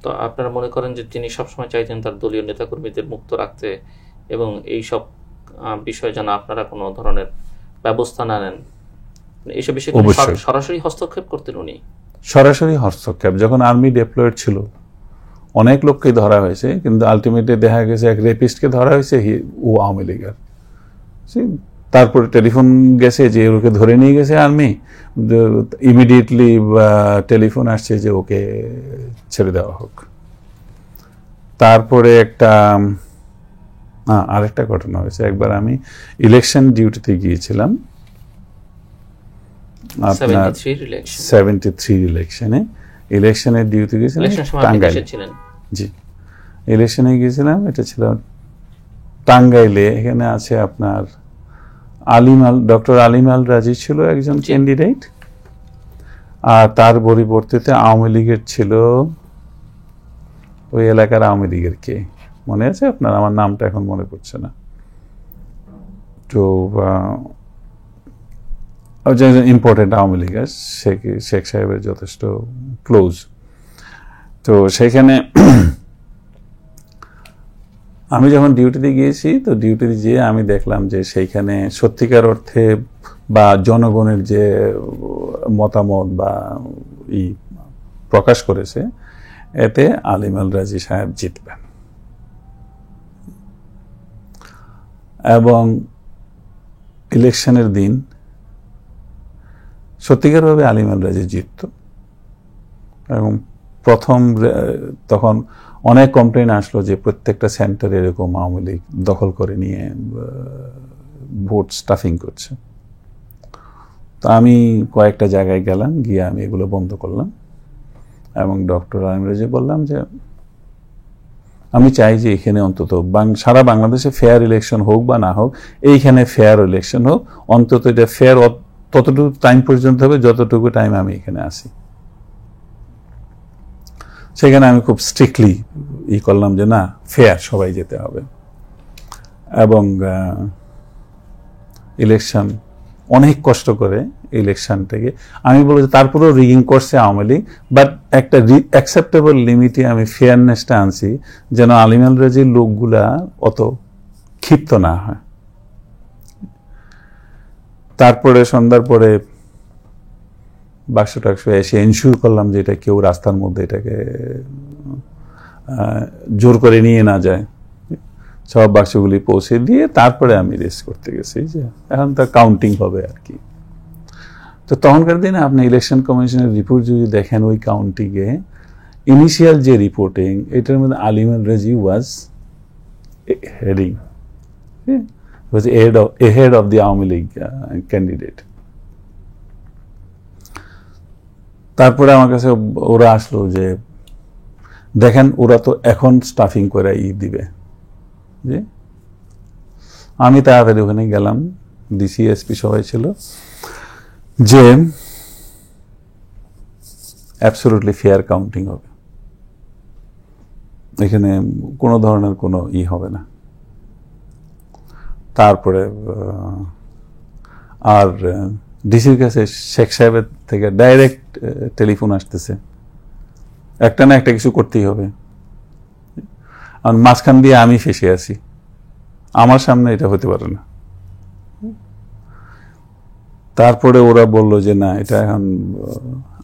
তো আপনারা মনে করেন যে তিনি সবসময় চাইতেন তার দলীয় নেতাকর্মীদের মুক্ত রাখতে এবং এইসব বিষয়ে যেন আপনারা কোনো ধরনের ব্যবস্থা না নেন, এইসব বিষয়ে সরাসরি হস্তক্ষেপ করতেন উনি? সরাসরি হস্তক্ষেপ, যখন আর্মি ডেপ্লয়েড ছিল অনেক লোককে ধরা হয়েছে, কিন্তু আলটিমেটলি দেখা গেছে এক রেপিস্টকে ধরা হয়েছে, ও আওয়ামী লীগের। তারপরে টেলিফোন গেছে যে ওকে ধরে নিয়ে গেছে আর্মি, ইমিডিয়েটলি টেলিফোন আসছে যে ওকে ছেড়ে দেওয়া হোক। তারপরে আরেকটা ঘটনা হয়েছে, একবার আমি ইলেকশন ডিউটিতে গিয়েছিলাম আপনার 73 ইলেকশনের ডিউটি গিয়েছিলাম টাঙ্গাইলে। জি, ইলেকশনে গিয়েছিলাম, এটা ছিল টাঙ্গাইলে। এখানে আছে আপনার ডক্টর আলিম আল রাজি ছিল একজন ক্যান্ডিডেট, আর তার পরিবর্তিতে আওয়ামী লীগের ছিল, ওই এলাকার আওয়ামী লীগের কে মনে আছে আপনার? আমার নামটা এখন মনে পড়ছে না। তো ইম্পর্টেন্ট আওয়ামী লীগের, শেখ সাহেবের যথেষ্ট ক্লোজ। তো সেখানে আমি যখন ডিউটিতে গিয়েছি, তো ডিউটিতে যেয়ে আমি দেখলাম যে সেইখানে সত্যিকার অর্থে বা জনগণের যে মতামত বা প্রকাশ করেছে, এতে আলিম আল রাজি সাহেব জিতবেন। এবং ইলেকশনের দিন সত্যিকারভাবে আলিম আল রাজি জিতত। এবং তখন অনেক কমপ্লেন আসলো যে প্রত্যেকটা সেন্টারে এরকম আওয়ামী লীগ দখল করে নিয়ে ভোট স্টাফিং করছে। তো আমি কয়েকটা জায়গায় গেলাম, গিয়ে আমি এগুলো বন্ধ করলাম এবং ডক্টর আলিম রাজি বললাম যে আমি চাই যে এখানে অন্তত সারা বাংলাদেশে ফেয়ার ইলেকশন হোক বা না হোক, এইখানে ফেয়ার ইলেকশন হোক, অন্তত এটা ফেয়ার ততটুকু টাইম পর্যন্ত হবে যতটুকু টাইম আমি এখানে আসি। সেখানে আমি খুব স্ট্রিক্টলি করলাম যে না, ফেয়ার, সবাই যেতে হবে। এবং ইলেকশন অনেক কষ্ট করে ইলেকশনটাকে আমি বলবো যে তারপরেও রিগিং করছে আওয়ামী লীগ, বাট একটা অ্যাকসেপ্টেবল লিমিটে আমি ফেয়ারনেসটা আনছি যেন আলিম আল রাজির লোকগুলা অত ক্ষিপ্ত না হয়। তারপরে সন্ধ্যার পরে বাক্স টাক্স এসে এনশিওর করলাম যে এটা কেউ রাস্তার মধ্যে এটাকে জোর করে নিয়ে না যায়। সব বাক্সগুলি পৌঁছে দিয়ে তারপরে আমি রেস্ট করতে গেছি যে এখন তো কাউন্টিং হবে আর কি। তো তখনকার দিনে আপনি ইলেকশন কমিশনের রিপোর্ট যদি দেখেন, ওই কাউন্টিংয়ে ইনিশিয়াল যে রিপোর্টিং, এটার মধ্যে Alim Al Razi was heading, was ahead of the Awami League candidate. তারপরে আমার কাছে ওরা আসলো যে দেখেন ওরা তো এখন স্টাফিং করে দিবে। যে আমি তাড়াতাড়ি ওখানে গেলাম, ডিসি এসপি সবাই ছিল, যে অ্যাবসলিউটলি ফেয়ার কাউন্টিং হবে, এখানে কোনো ধরনের কোনো হবে না। তারপরে আর ডিসির কাছে শেখ সাহেবের থেকে ডাইরেক্ট টেলিফোন আসতেছে, একটা না একটা কিছু করতেই হবে। আর মাঝখান দিয়ে আমি ফেসে আছি, আমার সামনে এটা হতে পারে না। তারপরে ওরা বলল যে না, এটা এখন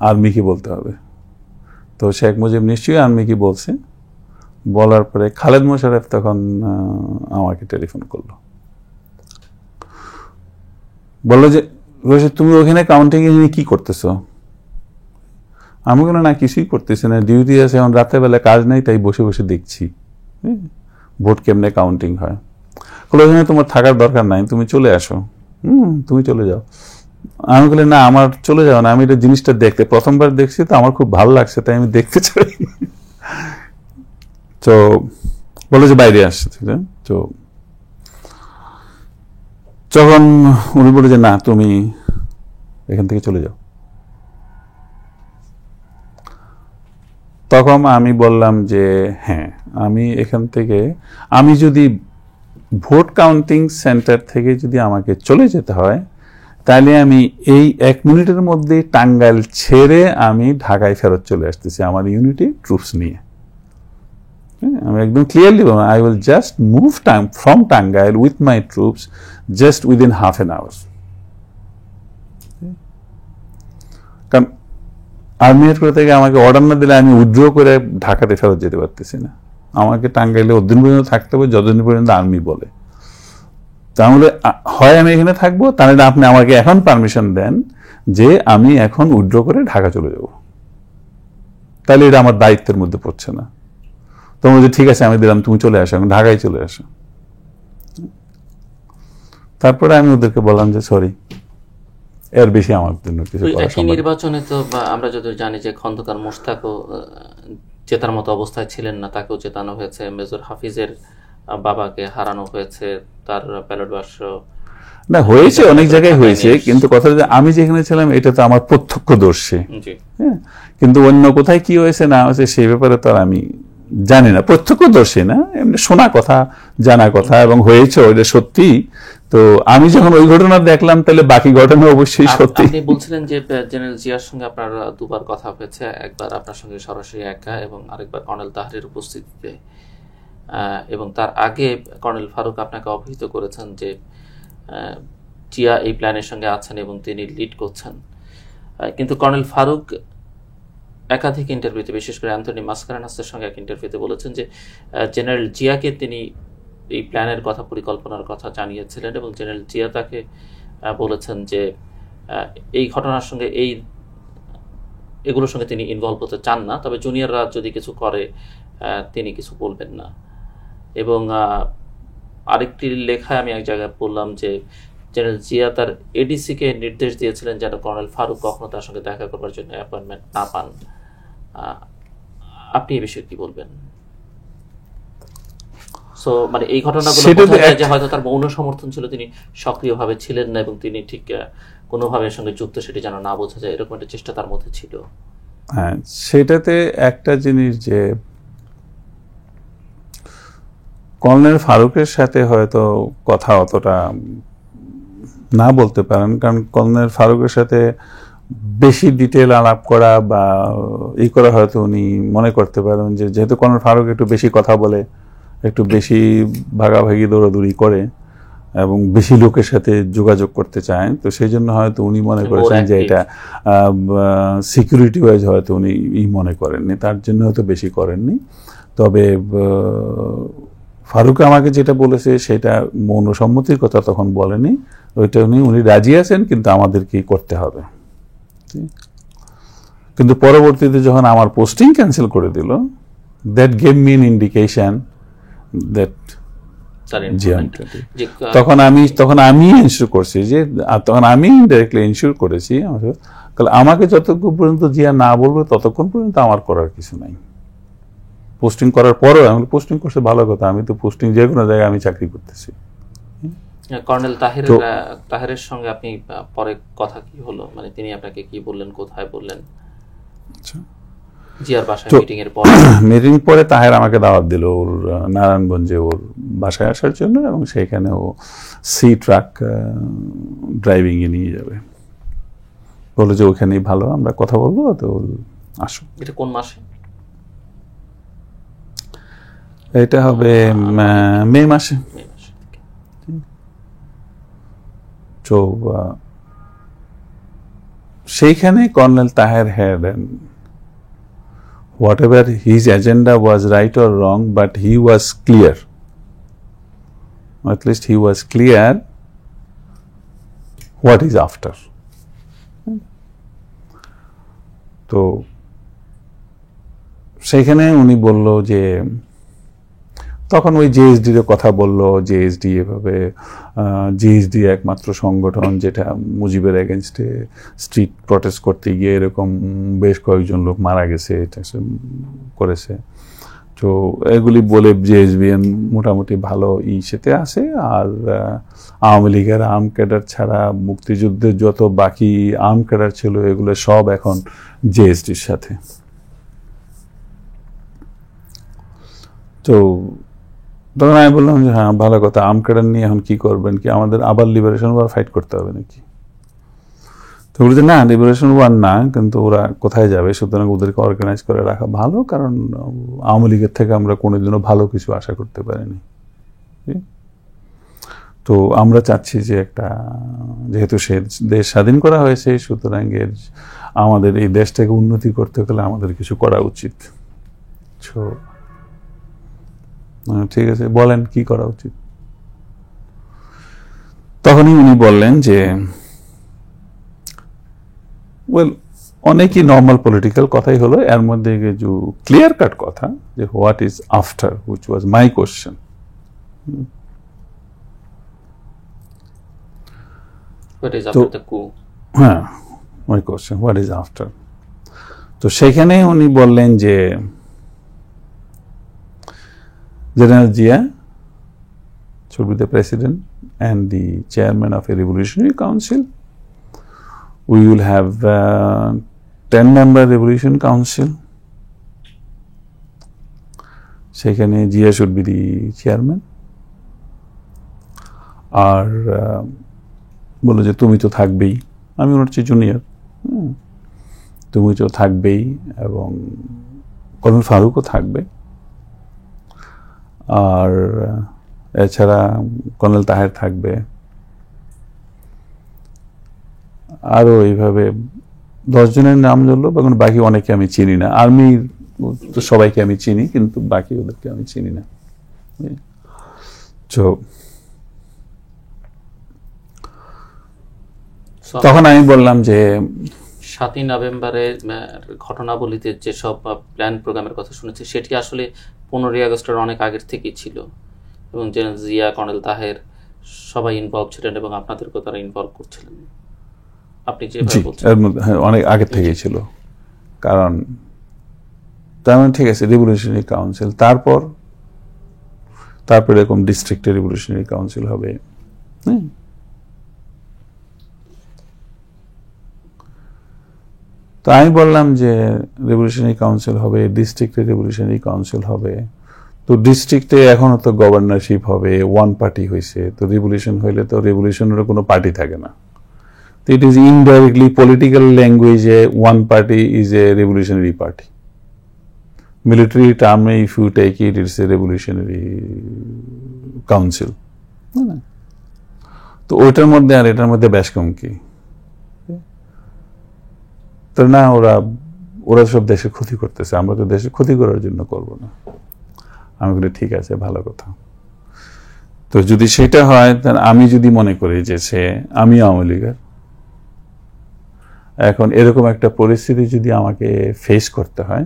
আর্মিকে বলতে হবে। তো শেখ মুজিব নিশ্চয়ই আর্মিকে বলছে। বলার পরে খালেদ মোশাররফ তখন আমাকে টেলিফোন করলো, বললো যে তুমি ওখানে কাউন্টিং এ কি করতেছো? আমি বললাম না, কিছুই করতেছি না, ডিউটি আছে, এখন রাতের বেলা কাজ নেই, তাই বসে বসে দেখছি ভোট কেমনে কাউন্টিং হয়। ওখানে তোমার থাকার দরকার নাই, তুমি চলে আসো। তুমি চলে যাও। আমি বলি না, আমার চলে যাও না, আমি এটা জিনিসটা দেখতে প্রথমবার দেখছি, তো আমার খুব ভালো লাগছে, তাই আমি দেখতে চাই। তো বলে যে বাইরে আসছে। তো যখন উনি বলে যে না, তুমি এখান থেকে চলে যাও, তখন আমি বললাম যে হ্যাঁ, আমি এখান থেকে, আমি যদি ভোট কাউন্টিং সেন্টার থেকে যদি আমাকে চলে যেতে হয়, তাহলে আমি এই 1 মিনিটের মধ্যে টাঙ্গাইল ছেড়ে আমি ঢাকায় ফেরত চলে আসতেছি আমার ইউনিটি ট্রুপস নিয়ে। আমি একদম ক্লিয়ারলি বললাম, I will just move from Tangail with my troops just within half an hour. কারণ আর্মি হেডকোয়ার্টার থেকে আমাকে অর্ডার না দিলে আমি উইথড্র করে ঢাকাতে ফেরত যেতে পারতেছি না। আমাকে টাঙ্গাইলে অতদিন পর্যন্ত থাকতে হবে যতদিন পর্যন্ত আর্মি বলে। তাহলে হয় আমি এখানে থাকবো, তাহলে আপনি আমাকে এখন পারমিশন দেন যে আমি এখন উইথড্র করে ঢাকা চলে যাব, তাহলে এটা আমার দায়িত্বের মধ্যে পড়ছে না। তো বলছে ঠিক আছে, আমি দিলাম, তুমি চলে আসো, এখন ঢাকায় চলে আসো। তারপরে আমি ওদেরকে বললাম যে সরি, এর বেশি আমার জন্য কিছু করা সম্ভব না। নির্বাচনে তো আমরা যদি জানি যে খন্দকার মোশতাকও জেতার মতো অবস্থায় ছিলেন না, তাকেও জেতানো হয়েছে। মেজর হাফিজের বাবাকে হারানো হয়েছে, তার ব্যালট বাক্স না হয়েছে, অনেক জায়গায় হয়েছে, কিন্তু কথা যে আমি যেখানে ছিলাম এটা তো আমার প্রত্যক্ষদর্শী। হ্যাঁ, কিন্তু অন্য কোথায় কি হয়েছে না হয়েছে সেই ব্যাপারে তো আমি জানি না, প্রত্যক্ষদর্শী না, এমনি শোনা কথা, জানা কথা, এবং হয়েছে ওইটা সত্যি। তো আমি যখন ওই ঘটনা দেখলাম, তাহলে বাকি ঘটনা অবশ্যই সত্যি। আপনি বলছিলেন যে জেনারেল জিয়ার সঙ্গে আপনার দুবার কথা হয়েছে, একবার আপনার সঙ্গে সরাসরি একা এবং আরেকবার কর্নেল তাহেরের উপস্থিতিতে, এবং তার আগে কর্নেল ফারুক আপনাকে অবহিত করেছেন যে জিয়া এই প্ল্যানের সঙ্গে আছেন এবং তিনি লিড করছেন। কিন্তু কর্নেল ফারুক একাধিক ইন্টারভিউতে, বিশেষ করে অ্যান্থনি মাসকারেনাসের সঙ্গে এক ইন্টারভিউতে বলেছেন যে জেনারেল জিয়াকে তিনি এই প্ল্যানের কথা, পরিকল্পনার কথা জানিয়েছিলেন এবং জেনারেল জিয়া তাকে বলেছেন যে এই ঘটনার সঙ্গে এগুলোর সঙ্গে তিনি ইনভলভ হতে চান না, তবে জুনিয়ররা যদি কিছু করে তিনি কিছু বলবেন না। এবং আরেকটি লেখায় আমি এক জায়গায় বললাম যে জেনারেল জিয়া তার এডিসিকে নির্দেশ দিয়েছিলেন যেন কর্নেল ফারুক কখনো তার সঙ্গে দেখা করবার জন্য অ্যাপয়েন্টমেন্ট না পান। আপনি এই বিষয়ে কি বলবেন? সো মানে এই ঘটনাগুলো বোঝা যায় যে হয়তো তার মৌন সমর্থন ছিল, তিনি সক্রিয়ভাবে ছিলেন না এবং তিনি ঠিক কোনোভাবে এর সঙ্গে যুক্ত, সেটি যেন না বোঝা যায়, এরকম একটা চেষ্টা তার মধ্যে ছিল। হ্যাঁ, সেটাতে একটা জিনিস যে কর্নেল ফারুকের সাথে হয়তো কথা অতটা না বলতে পারেন, কারণ কর্নেল ফারুকের সাথে বেশি ডিটেল আলাপ করা বা ই করা হয়তো উনি মনে করতে পারেন যে যেহেতু কর্নেল ফারুক একটু বেশি কথা বলে, একটু বেশি ভাগাভাগি দৌড়াদৌড়ি করে এবং বেশি লোকের সাথে যোগাযোগ করতে চায়, তো সেই জন্য হয়তো উনি মনে করেছেন যে এটা সিকিউরিটি ওয়াইজ হয়তো উনি মনে করেননি, তার জন্য হয়তো বেশি করেননি। তবে ফারুক আমাকে যেটা বলেছে সেটা মৌন সম্মতির কথা তখন বলেনি, ওইটা উনি রাজি আছেন, কিন্তু আমাদেরকেই করতে হবে। কিন্তু পরবর্তীতে যখন আমার পোস্টিং ক্যান্সেল করে দিল, that gave me N indication that তখন আমি ইনশিওর করছি যে, তখন আমি ইনডাইরেক্টলি ইনশিওর করেছি আমাকে যতক্ষণ পর্যন্ত জিয়া না বলবে ততক্ষণ পর্যন্ত আমার করার কিছু নাই। পোস্টিং করার পরও আমি পোস্টিং করছে ভালো কথা, আমি তো পোস্টিং যে কোনো জায়গায় আমি চাকরি করতেছি। কর্নেল তাহেরের সঙ্গে আপনি পরে কথা কি হলো, মানে তিনি আপনাকে কি বললেন, কোথায় বললেন? জিয়ার বাসায় মিটিং এর পর, মিটিং পরে তাহের আমাকে দাওয়াত দিল ওর নারায়ণগঞ্জে ওর বাসায় আসার জন্য, এবং সেইখানে ও সি ট্রাক ড্রাইভিং এ নিয়ে যাবে, বলে যে ওখানেই ভালো, আমরা কথা বলবো, তো আসো। এটা কোন মাসে? এটা হবে মে মাসে। তো সেইখানে colonel Taher had whatever his agenda was right or wrong, but he was clear. At least he was clear what is after. তো সেখানে উনি বলল যে, তখন ওই জেএসডির কথা বলল, জেএসডি এভাবে, জেএসডি একমাত্র সংগঠন যেটা মুজিবের এগেনস্টে স্ট্রিট প্রটেস্ট করতে গিয়ে এরকম বেশ কয়েকজন লোক মারা গেছে, এটা করেছে। তো এগুলি বলে জেএসবিএন মোটামুটি ভালো ইসেতে আছে, আর আওয়ামী লীগের আর্ম ক্যাডার ছাড়া মুক্তিযুদ্ধের যত বাকি আর্ম ক্যাডার ছিল এগুলো সব এখন জেএসডির সাথে। তো তখন আমি বললাম যে হ্যাঁ ভালো কথা, আর্ম ক্যাডার নিয়ে এখন কি করবেন, কি আমাদের আবার লিবারেশন ওয়ার ফাইট করতে হবে নাকি? তো বলছে না, লিবারেশন ওয়ার না, কিন্তু ওরা কোথায় যাবে, সুতরাং ওদেরকে অর্গানাইজ করে রাখা ভালো, কারণ আওয়ামী লীগের থেকে আমরা কোনোদিনও ভালো কিছু আশা করতে পারিনি। তো আমরা চাচ্ছি যে একটা, যেহেতু সে দেশ স্বাধীন করা হয়েছে, সুতরাং আমাদের এই দেশটাকে উন্নতি করতে গেলে আমাদের কিছু করা উচিত। ঠিক আছে, বলেন কি করা উচিত? তখনই উনি বললেন যে ওয়েল, অনেকই নর্মাল পলিটিক্যাল কথাই হলো, এর মধ্যে যে ক্লিয়ার কাট কথা যে what is after, which was my question. হ্যাঁ, my question, what is after. তো সেখানে উনি বললেন যে General Zia should be the president and the chairman of a revolutionary council. We will have 10-member revolution council. সেখানে Zia should be the chairman. আর বললো যে তুমি তো থাকবেই, আমি ওনার চেয়ে জুনিয়র, তুমি তো থাকবেই, এবং কর্নেল ফারুকও থাকবে, আর এছাড়া কর্নেল তাহের থাকবে, আরও এইভাবে 10 জনের নাম ধরলো। এখন বাকি অনেকে আমি চিনি না, আর্মির তো সবাইকে আমি চিনি, কিন্তু বাকি ওদেরকে আমি চিনি না। তো তখন আমি বললাম যে 7ই নভেম্বরে ঘটনাবলিতে যেসব প্ল্যান প্রোগ্রামের কথা শুনেছি সেটি আসলে 15ই আগস্টের অনেক আগের থেকেই ছিল, এবং জিয়া, কর্নেল তাহের সবাই ইনভলভ ছিলেন এবং আপনাদেরকেও তারা ইনভলভ করছিলেন। আপনি যে অনেক আগের থেকেই ছিল, কারণ তার মানে ঠিক আছে রিভলিউশনারি কাউন্সিল, তারপর এরকম ডিস্ট্রিক্টে রিভলিউশনারি কাউন্সিল হবে। তো আমি বললাম যে রিভলিউশনারি কাউন্সিল হবে, ডিস্ট্রিক্টে রিভলিউশনারি কাউন্সিল হবে, তো ডিস্ট্রিক্টে এখনো তো গভর্নরশিপ হবে, ওয়ান পার্টি হয়েছে, তো রিভলিউশন হইলে তো রিভলিউশনের কোনো পার্টি থাকে না। তো ইট ইজ ইনডাইরেক্টলি পলিটিক্যাল ল্যাঙ্গুয়েজে one party is a revolutionary party. Military টার্মে if you take it, it's a revolutionary council. তো ওইটার মধ্যে আর এটার মধ্যে বেশ কম কি? তো না, ওরা সব দেশের ক্ষতি করতেছে, আমরা তো দেশের ক্ষতি করার জন্য করব না। আমি বলি ঠিক আছে, ভালো কথা। তো যদি সেটা হয়, তাহলে আমি যদি মনে করি যে আমি আওয়ামী লীগের, এখন এরকম একটা পরিস্থিতি যদি আমাকে ফেস করতে হয়,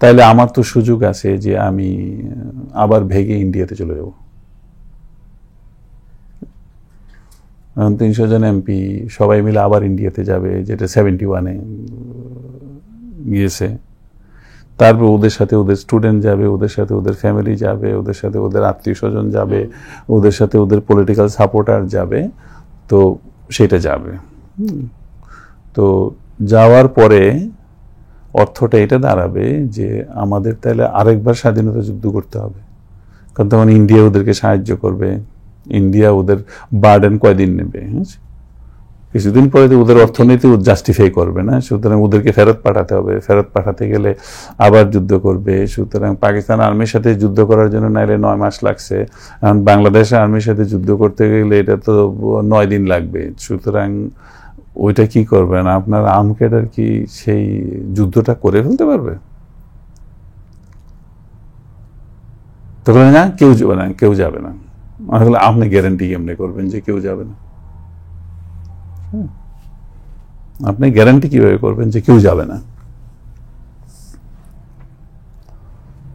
তাহলে আমার তো সুযোগ আছে যে আমি আবার ভেগে ইন্ডিয়াতে চলে যাব। 300 জন এমপি সবাই মিলে আবার ইন্ডিয়াতে যাবে, যেটা 71-এ গিয়েছে। তারপর ওদের সাথে ওদের স্টুডেন্ট যাবে, ওদের সাথে ওদের ফ্যামিলি যাবে, ওদের সাথে ওদের আত্মীয় স্বজন যাবে, ওদের সাথে ওদের পলিটিক্যাল সাপোর্টার যাবে, তো সেটা যাবে। তো যাওয়ার পরে অর্থটা এটা দাঁড়াবে যে আমাদের তাহলে আরেকবার স্বাধীনতা যুদ্ধ করতে হবে, কারণ তখন ইন্ডিয়া ওদেরকে সাহায্য করবে। ইন্ডিয়া ওদের বার্ডেন কয়দিন নেবে, কিছুদিন পরে তো ওদের অর্থনীতি জাস্টিফাই করবে না, সুতরাং ওদেরকে ফেরত পাঠাতে হবে, ফেরত পাঠাতে গেলে আবার যুদ্ধ করবে। সুতরাং পাকিস্তান আর্মির সাথে যুদ্ধ করার জন্য নাইলে 9 মাস লাগছে, এখন বাংলাদেশ আর্মির সাথে যুদ্ধ করতে গেলে এটা তো 9 দিন লাগবে। সুতরাং ওইটা কি করবেন, আপনার আর্ম ক্যাডার কি সেই যুদ্ধটা করে ফেলতে পারবে? তখন না, কেউ যাবে না, কেউ যাবে না। আপনি গ্যারান্টি কেমনে করবেন যে কেউ যাবে না? আপনি গ্যারান্টি কিভাবে করবেন যে কেউ যাবে না?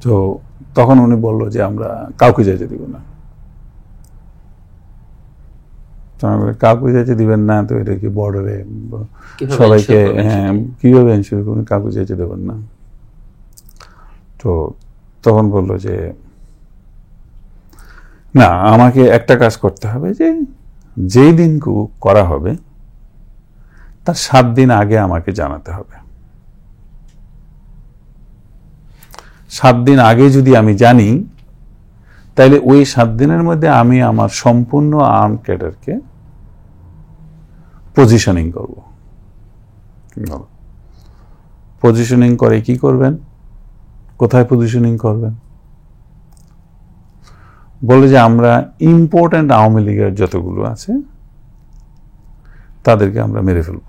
তো তখন উনি বলল যে আমরা কাউকে যেতে দিব না। কাউকে যেতে দিবেন না, তো এটা কি বর্ডারে সবাইকে কিভাবে এনশিওর করবেন কাউকে যেতে দেবেন না? তো তখন বলল যে না, আমাকে একটা কাজ করতে হবে, যে যেই দিন করা হবে তার 7 দিন আগে আমাকে জানাতে হবে। 7 দিন আগে যদি আমি জানি, তাহলে ওই 7 দিনের মধ্যে আমি আমার সম্পূর্ণ আর্ম ক্যাডারকে পজিশনিং করব। পজিশনিং করে কি করবেন, কোথায় পজিশনিং করবেন? বলে যে আমরা ইম্পর্ট্যান্ট আওয়ামী লীগের যতগুলো আছে তাদেরকে আমরা মেরে ফেলব,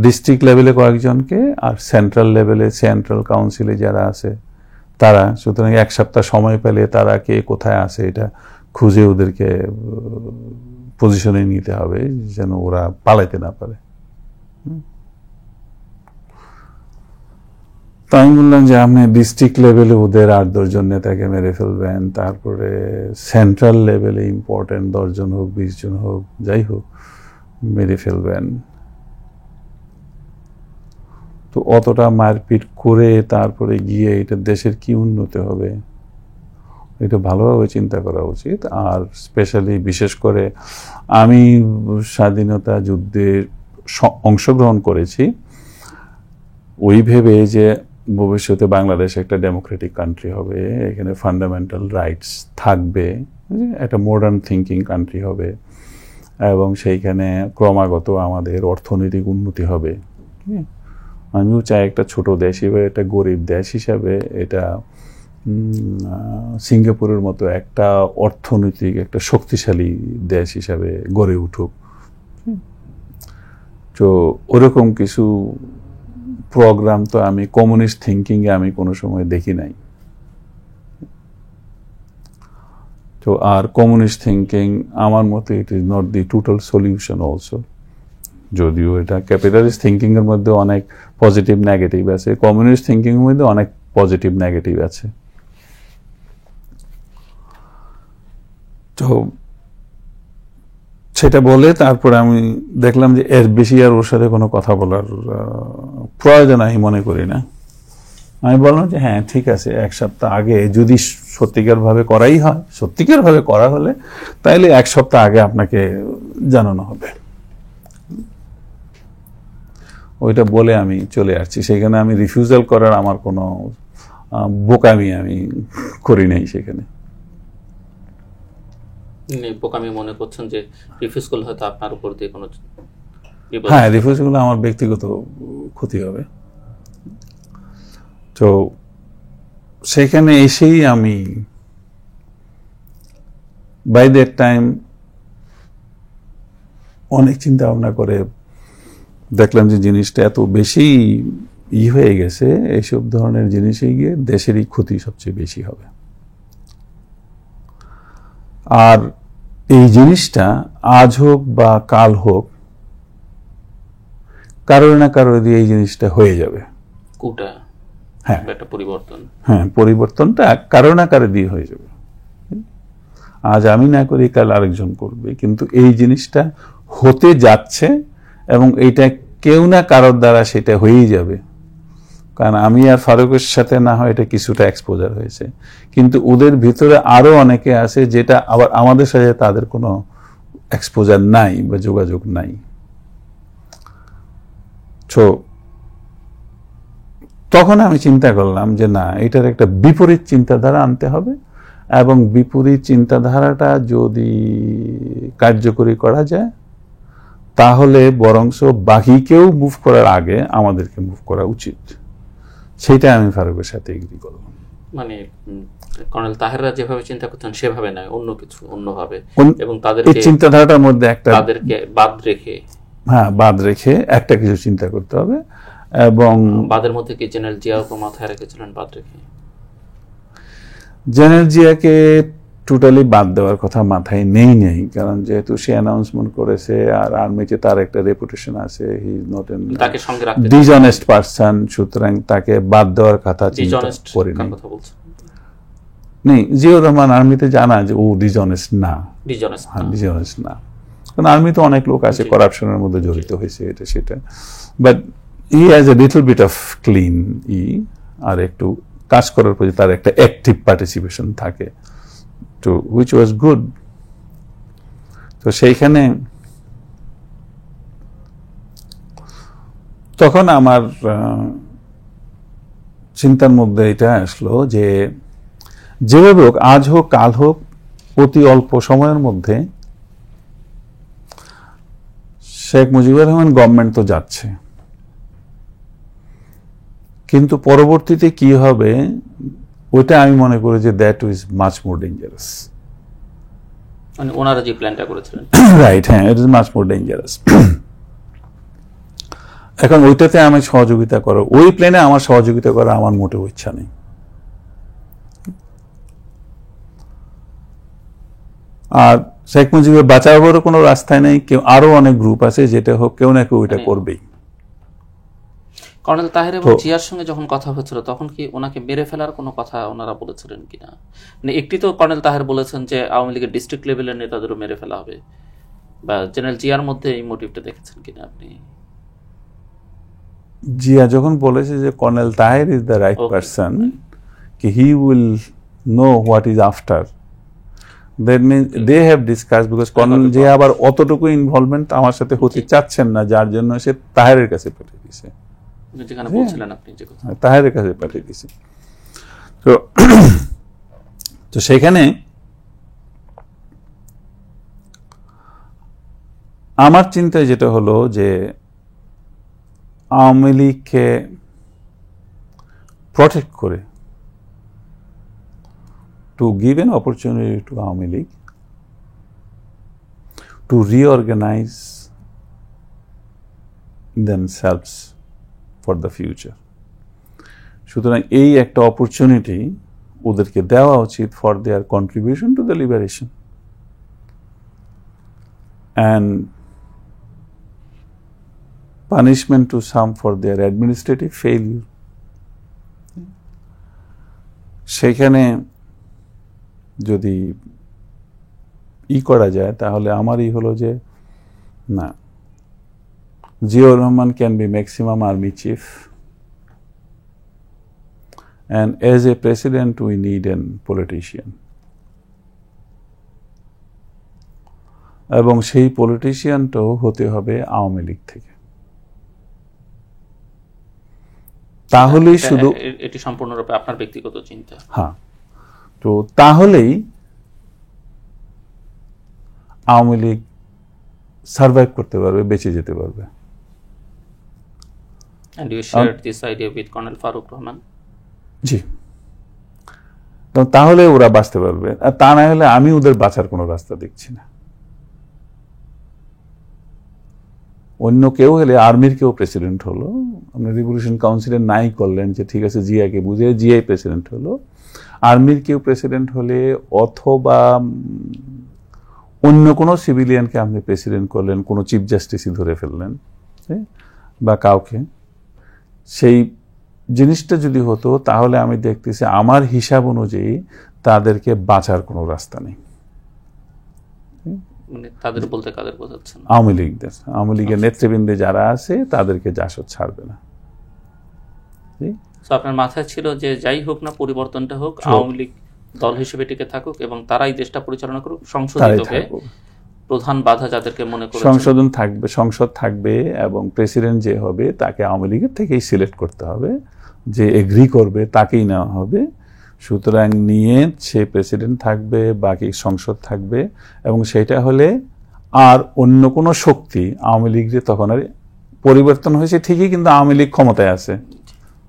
ডিস্ট্রিক্ট লেভেলে কয়েকজনকে, আর সেন্ট্রাল লেভেলে সেন্ট্রাল কাউন্সিলে যারা আছে তারা। সুতরাং 1 সপ্তাহ সময় পেলে তারা কে কোথায় আছে এটা খুঁজে ওদেরকে পজিশনে নিতে হবে, যেন ওরা পালাইতে না পারে। তো আমি বললাম যে আপনি ডিস্ট্রিক্ট লেভেলে ওদের 8-10 জন নেতাকে মেরে ফেলবেন, তারপরে সেন্ট্রাল লেভেলে ইম্পর্টেন্ট 10 জন হোক, 20 জন হোক, যাই হোক, মেরে ফেলবেন। তো অতটা মারপিট করে তারপরে গিয়ে এটা দেশের কি উন্নতি হবে, এটা ভালোভাবে চিন্তা করা উচিত। আর স্পেশালি বিশেষ করে আমি স্বাধীনতা যুদ্ধে অংশগ্রহণ করেছি ওই ভেবে যে ভবিষ্যতে বাংলাদেশ একটা ডেমোক্রেটিক কান্ট্রি হবে, এখানে ফান্ডামেন্টাল রাইটস থাকবে, একটা মডার্ন থিঙ্কিং কান্ট্রি হবে, এবং সেইখানে ক্রমাগত আমাদের অর্থনৈতিক উন্নতি হবে। আমিও চাই একটা ছোট দেশ হিসেবে, একটা গরিব দেশ হিসাবে এটা সিঙ্গাপুরের মতো একটা অর্থনৈতিক একটা শক্তিশালী দেশ হিসাবে গড়ে উঠুক। তো ওরকম কিছু প্রোগ্রাম তো আমি কমিউনিস্ট থিঙ্কিংয়ে আমি কোনো সময় দেখি নাই। তো আর কমিউনিস্ট থিঙ্কিং আমার মতে it is not the total solution also. যদিও এটা ক্যাপিটালিস্ট থিঙ্কিং এর মধ্যে অনেক পজিটিভ নেগেটিভ আছে, কমিউনিস্ট থিঙ্কিং এর মধ্যে অনেক পজিটিভ নেগেটিভ আছে। তো সেটা বলে তারপরে আমি দেখলাম যে এর বেশি আর ওর সাথে কোনো কথা বলার প্রয়োজন আমি মনে করি না। আমি বললাম যে হ্যাঁ ঠিক আছে, এক সপ্তাহ আগে যদি সত্যিকারভাবে করাই হয়, সত্যিকারভাবে করা হলে তাইলে এক সপ্তাহ আগে আপনাকে জানানো হবে। ওইটা বলে আমি চলে আসছি। সেখানে আমি রিফিউজাল করার আমার কোনো বোকামি আমি করি নাই সেখানে। বোকামি মনে করছেন যে রিফিউজ করলে হয়তো আপনার উপর দিয়ে কোনো হ্যাঁ রিফিউজ করলে আমার ব্যক্তিগত ক্ষতি হবে। তো সেখানে এসেই আমি বাই দ্যাট টাইম অনেক চিন্তা ভাবনা করে দেখলাম যে জিনিসটা এত বেশি হয়ে গেছে, এইসব ধরনের জিনিসে গিয়ে দেশেরই ক্ষতি সবচেয়ে বেশি হবে। আর এই জিনিসটা আজ হোক বা কাল হোক, কারোর না কারোর দিয়ে এই জিনিসটা হয়ে যাবে। হ্যাঁ একটা পরিবর্তন, হ্যাঁ পরিবর্তনটা কারো না কারো দিয়ে হয়ে যাবে। আজ আমি না করি কাল আরেকজন করবে, কিন্তু এই জিনিসটা হতে যাচ্ছে এবং এইটা কেউ না কারোর দ্বারা সেটা হয়েই যাবে। কারণ আমি আর ফারুকের সাথে না হয় এটা কিছুটা এক্সপোজার হয়েছে, কিন্তু ওদের ভিতরে আরো অনেকে আছে যেটা আবার আমাদের সাথে তাদের কোনো এক্সপোজার নাই বা যোগাযোগ নাই। তো তখন আমি চিন্তা করলাম যে না, এটার একটা বিপরীত চিন্তাধারা আনতে হবে, এবং বিপরীত চিন্তাধারাটা যদি কার্যকরী করা যায় তাহলে বরংস বাকিকেও মুভ করার আগে আমাদেরকে মুভ করা উচিত। সেটা আমি ফারুকের সাথে এগ্রি করলাম। মানে কর্নেল তাহেররা যেভাবে চিন্তা করতেন সেভাবে নয়, অন্য কিছু অন্যভাবে, এবং এই চিন্তাধারাটার মধ্যে একটা তাদেরকে বাদ রেখে একটা কিছু চিন্তা করতে হবে। এবং বাদের মধ্যে কি জেনারেল জিয়াকে মাথায় রেখেছিলেন বাদ রেখে? জেনারেল জিয়াকে টোটালি বাদ দেওয়ার কথা মাথায় নেই, কারণ যেহেতু সে অ্যানাউন্সমেন্ট করেছে আর আর্মিতে তার একটা রেপুটেশন আছে, he is not an dishonest person, সুতরাং তাকে বাদ দেওয়ার কথা চিন্তা করিনি। নেই, জিয়াউর রহমান আর্মিতে জানা যে ও ডিসঅনেস্ট না, কারণ আর্মিতে অনেক লোক আছে করাপশনের মধ্যে জড়িত হয়েছে, এটা সেটা, but he has a little bit of clean আর একটু কাজ করার প্রতি তার একটা অ্যাক্টিভ পার্টিসিপেশন থাকে, তো হুইচ ওয়াজ গুড। তো সেইখানে তখন আমার চিন্তার মধ্যে এটা আসলো যে যেভাবে হোক, আজ হোক কাল হোক, অতি অল্প সময়ের মধ্যে শেখ মুজিবুর রহমান গভর্নমেন্ট তো যাচ্ছে, কিন্তু পরবর্তীতে কি হবে ওইটা আমি মনে করি যে that is much more dangerous. মানে ওনারা যে প্ল্যানটা করেছিলেন, রাইট, হ্যাঁ, it is much more dangerous. এখন ওইটাতে আমি সহযোগিতা করো, ওই প্ল্যানে আমার সহযোগিতা করা আমার মোটেও ইচ্ছা নেই। আর শেখ মুজিবের বাঁচাবার কোনো রাস্তায় নেই, কেউ আরো অনেক গ্রুপ আছে যেটা হোক কেউ না কেউ ওইটা করবেই। কর্নেল তাহের এবং জিয়ার সঙ্গে যখন কথা হচ্ছিল তখন কি ওনাকে মেরে ফেলার কোনো কথা ওনারা বলেছিলেন কিনা? মানে একটি তো কর্নেল তাহের বলেছেন যে আওয়ামী লীগের ডিস্ট্রিক্ট লেভেলের নেতাদেরও মেরে ফেলা হবে, বা জেনারেল জিয়ার মধ্যে এই মোটিভটা দেখেছেন কিনা আপনি? জিয়া যখন বলেছে যে colonel Taher is the right person, কি he will know what is after, that means they have discuss, because colonel Zia আবার অতটুকু ইনভলভমেন্ট আমার সাথে হতে চাচ্ছেন না, যার জন্য সে তাহেরের কাছে পাঠিয়ে দিয়েছে। যেখানে বলছিলেন আপনি যে কথা। তাহেরের কাছে পাঠিয়ে দিয়েছি। তো তো সেখানে আমার চিন্তায় যেটা হলো যে আওয়ামী লীগকে প্রটেক্ট করে, to give an opportunity to Awami League to reorganize themselves for the future. সুতরাং এই একটা অপরচুনিটি ওদেরকে দেওয়া উচিত for their contribution to the liberation and punishment to some for their administrative failure. সেখানে যদি করা যায় তাহলে আমারই হলো যে না, Ziaur Rahman can be maximum army chief, and as a president we need an politician, এবং সেই পলিটিশিয়ানটাও হতে হবে আওয়ামী লীগ থেকে। তাহলেই শুধু এটি সম্পূর্ণরূপে আপনার ব্যক্তিগত চিন্তা। হ্যাঁ, তো তাহলেই আওয়ামী লীগ সার্ভাইভ করতে পারবে, বেঁচে যেতে পারবে। And you shared this idea with Colonel Farooq Rahman? জি, তাহলে ওরা বাঁচতে পারবে, আর তা না হলে আমি ওদের বাঁচার কোনো রাস্তা দেখছি না। অন্য কেউ হলে, আর্মির কেউ প্রেসিডেন্ট হলো, আপনার রিভলিউশন কাউন্সিলের নাই করলেন যে ঠিক আছে জিয়াকে বুঝে জিয়াই প্রেসিডেন্ট হলো, আর্মির কেউ প্রেসিডেন্ট হলে অথবা অন্য কোনো সিভিলিয়ানকে আপনি প্রেসিডেন্ট করলেন, কোনো চিফ জাস্টিসই ধরে ফেললেন বা কাউকে, সেই জিনিসটা যদি হতো তাহলে আমি দেখতেছি আমার হিসাব অনুযায়ী তাদেরকে বাঁচার কোনো রাস্তা নেই। তাদের বলতে কাদের বোঝাচ্ছেন? আওয়ামী লীগদের, আওয়ামী লীগের নেতৃবৃন্দে যারা আছে তাদেরকে জাসদ ছাড়বে না। আপনার মাথায় ছিল যে যাই হোক না, পরিবর্তনটা হোক, আওয়ামী লীগ দল হিসেবে টিকে থাকুক এবং তারাই দেশটা পরিচালনা করুক, সংশোধিতকে প্রধান বাধা যাদেরকে মনে করে সংশোধন থাকবে, সংসদ থাকবে এবং প্রেসিডেন্ট যে হবে তাকে আওয়ামী লীগের থেকেই সিলেক্ট করতে হবে, যে এগ্রি করবে তাকেই নেওয়া হবে। সুতরাং নিয়ে সে প্রেসিডেন্ট থাকবে, বাকি সংসদ থাকবে, এবং সেটা হলে আর অন্য কোনো শক্তি আওয়ামী লীগের, তখন আর পরিবর্তন হয়েছে ঠিকই কিন্তু আওয়ামী লীগ ক্ষমতায় আছে,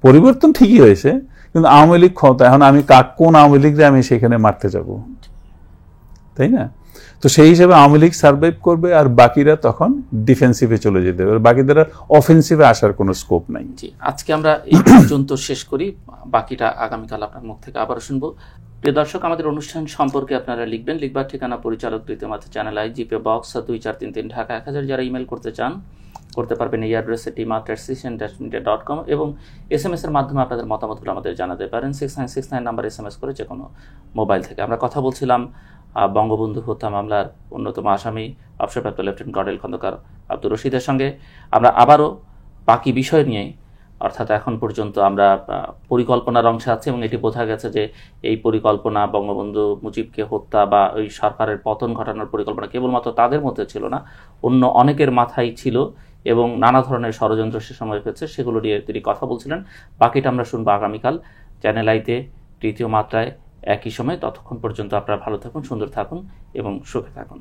পরিবর্তন ঠিকই হয়েছে কিন্তু আওয়ামী লীগ ক্ষমতা, এখন আমি কোন আওয়ামী লীগরে আমি সেখানে মারতে যাব, তাই না? তো সেই হিসেবে আওয়ামী লীগ সার্ভাইভ করবে আর বাকিরা তখন ডিফেন্সিভে চলে যেতে হবে, বাকিদের অফেন্সিভে আসার কোনো স্কোপ নাই। জি, আজকে আমরা এই পর্যন্ত শেষ করি, বাকিটা আগামীকাল আপনার মুখ থেকে আবার শুনবো। প্রিয় দর্শক, আমাদের অনুষ্ঠান সম্পর্কে আপনারা লিখবেন, লিখবার ঠিকানা পরিচালক দ্বিতীয় মাত্রা channel I, GPay box 2433 Dhaka 1000। যারা ইমেল করতে চান করতে পারবেন এই অ্যাড্রেসে tmaat@ccn-media.com, এবং SMS এর মাধ্যমে আপনাদের মতামতগুলো আমাদের জানাতে পারেন 6969 নাম্বার SMS করে, যে কোনো মোবাইল থেকে। আমরা কথা বলছিলাম বঙ্গবন্ধু হত্যা মামলার অন্যতম আসামি অবসরপ্রাপ্ত লেফটেন্যান্ট কর্নেল খন্দকার আব্দুর রশিদের সঙ্গে। আমরা আবারও বাকি বিষয় নিয়ে, অর্থাৎ এখন পর্যন্ত আমরা পরিকল্পনার অংশে আছি এবং এটি বোঝা গেছে যে এই পরিকল্পনা, বঙ্গবন্ধু মুজিবকে হত্যা বা ওই সরকারের পতন ঘটানোর পরিকল্পনা কেবলমাত্র তাদের মধ্যে ছিল না, অন্য অনেকের মাথায় ছিল এবং নানা ধরনের ষড়যন্ত্র সে সময় হয়েছে, সেগুলো নিয়ে তিনি কথা বলছিলেন। বাকিটা আমরা শুনবো আগামীকাল চ্যানেল আইতে তৃতীয় মাত্রায় একই সময়। ততক্ষণ পর্যন্ত আপনারা ভালো থাকুন, সুন্দর থাকুন এবং সুখে থাকুন।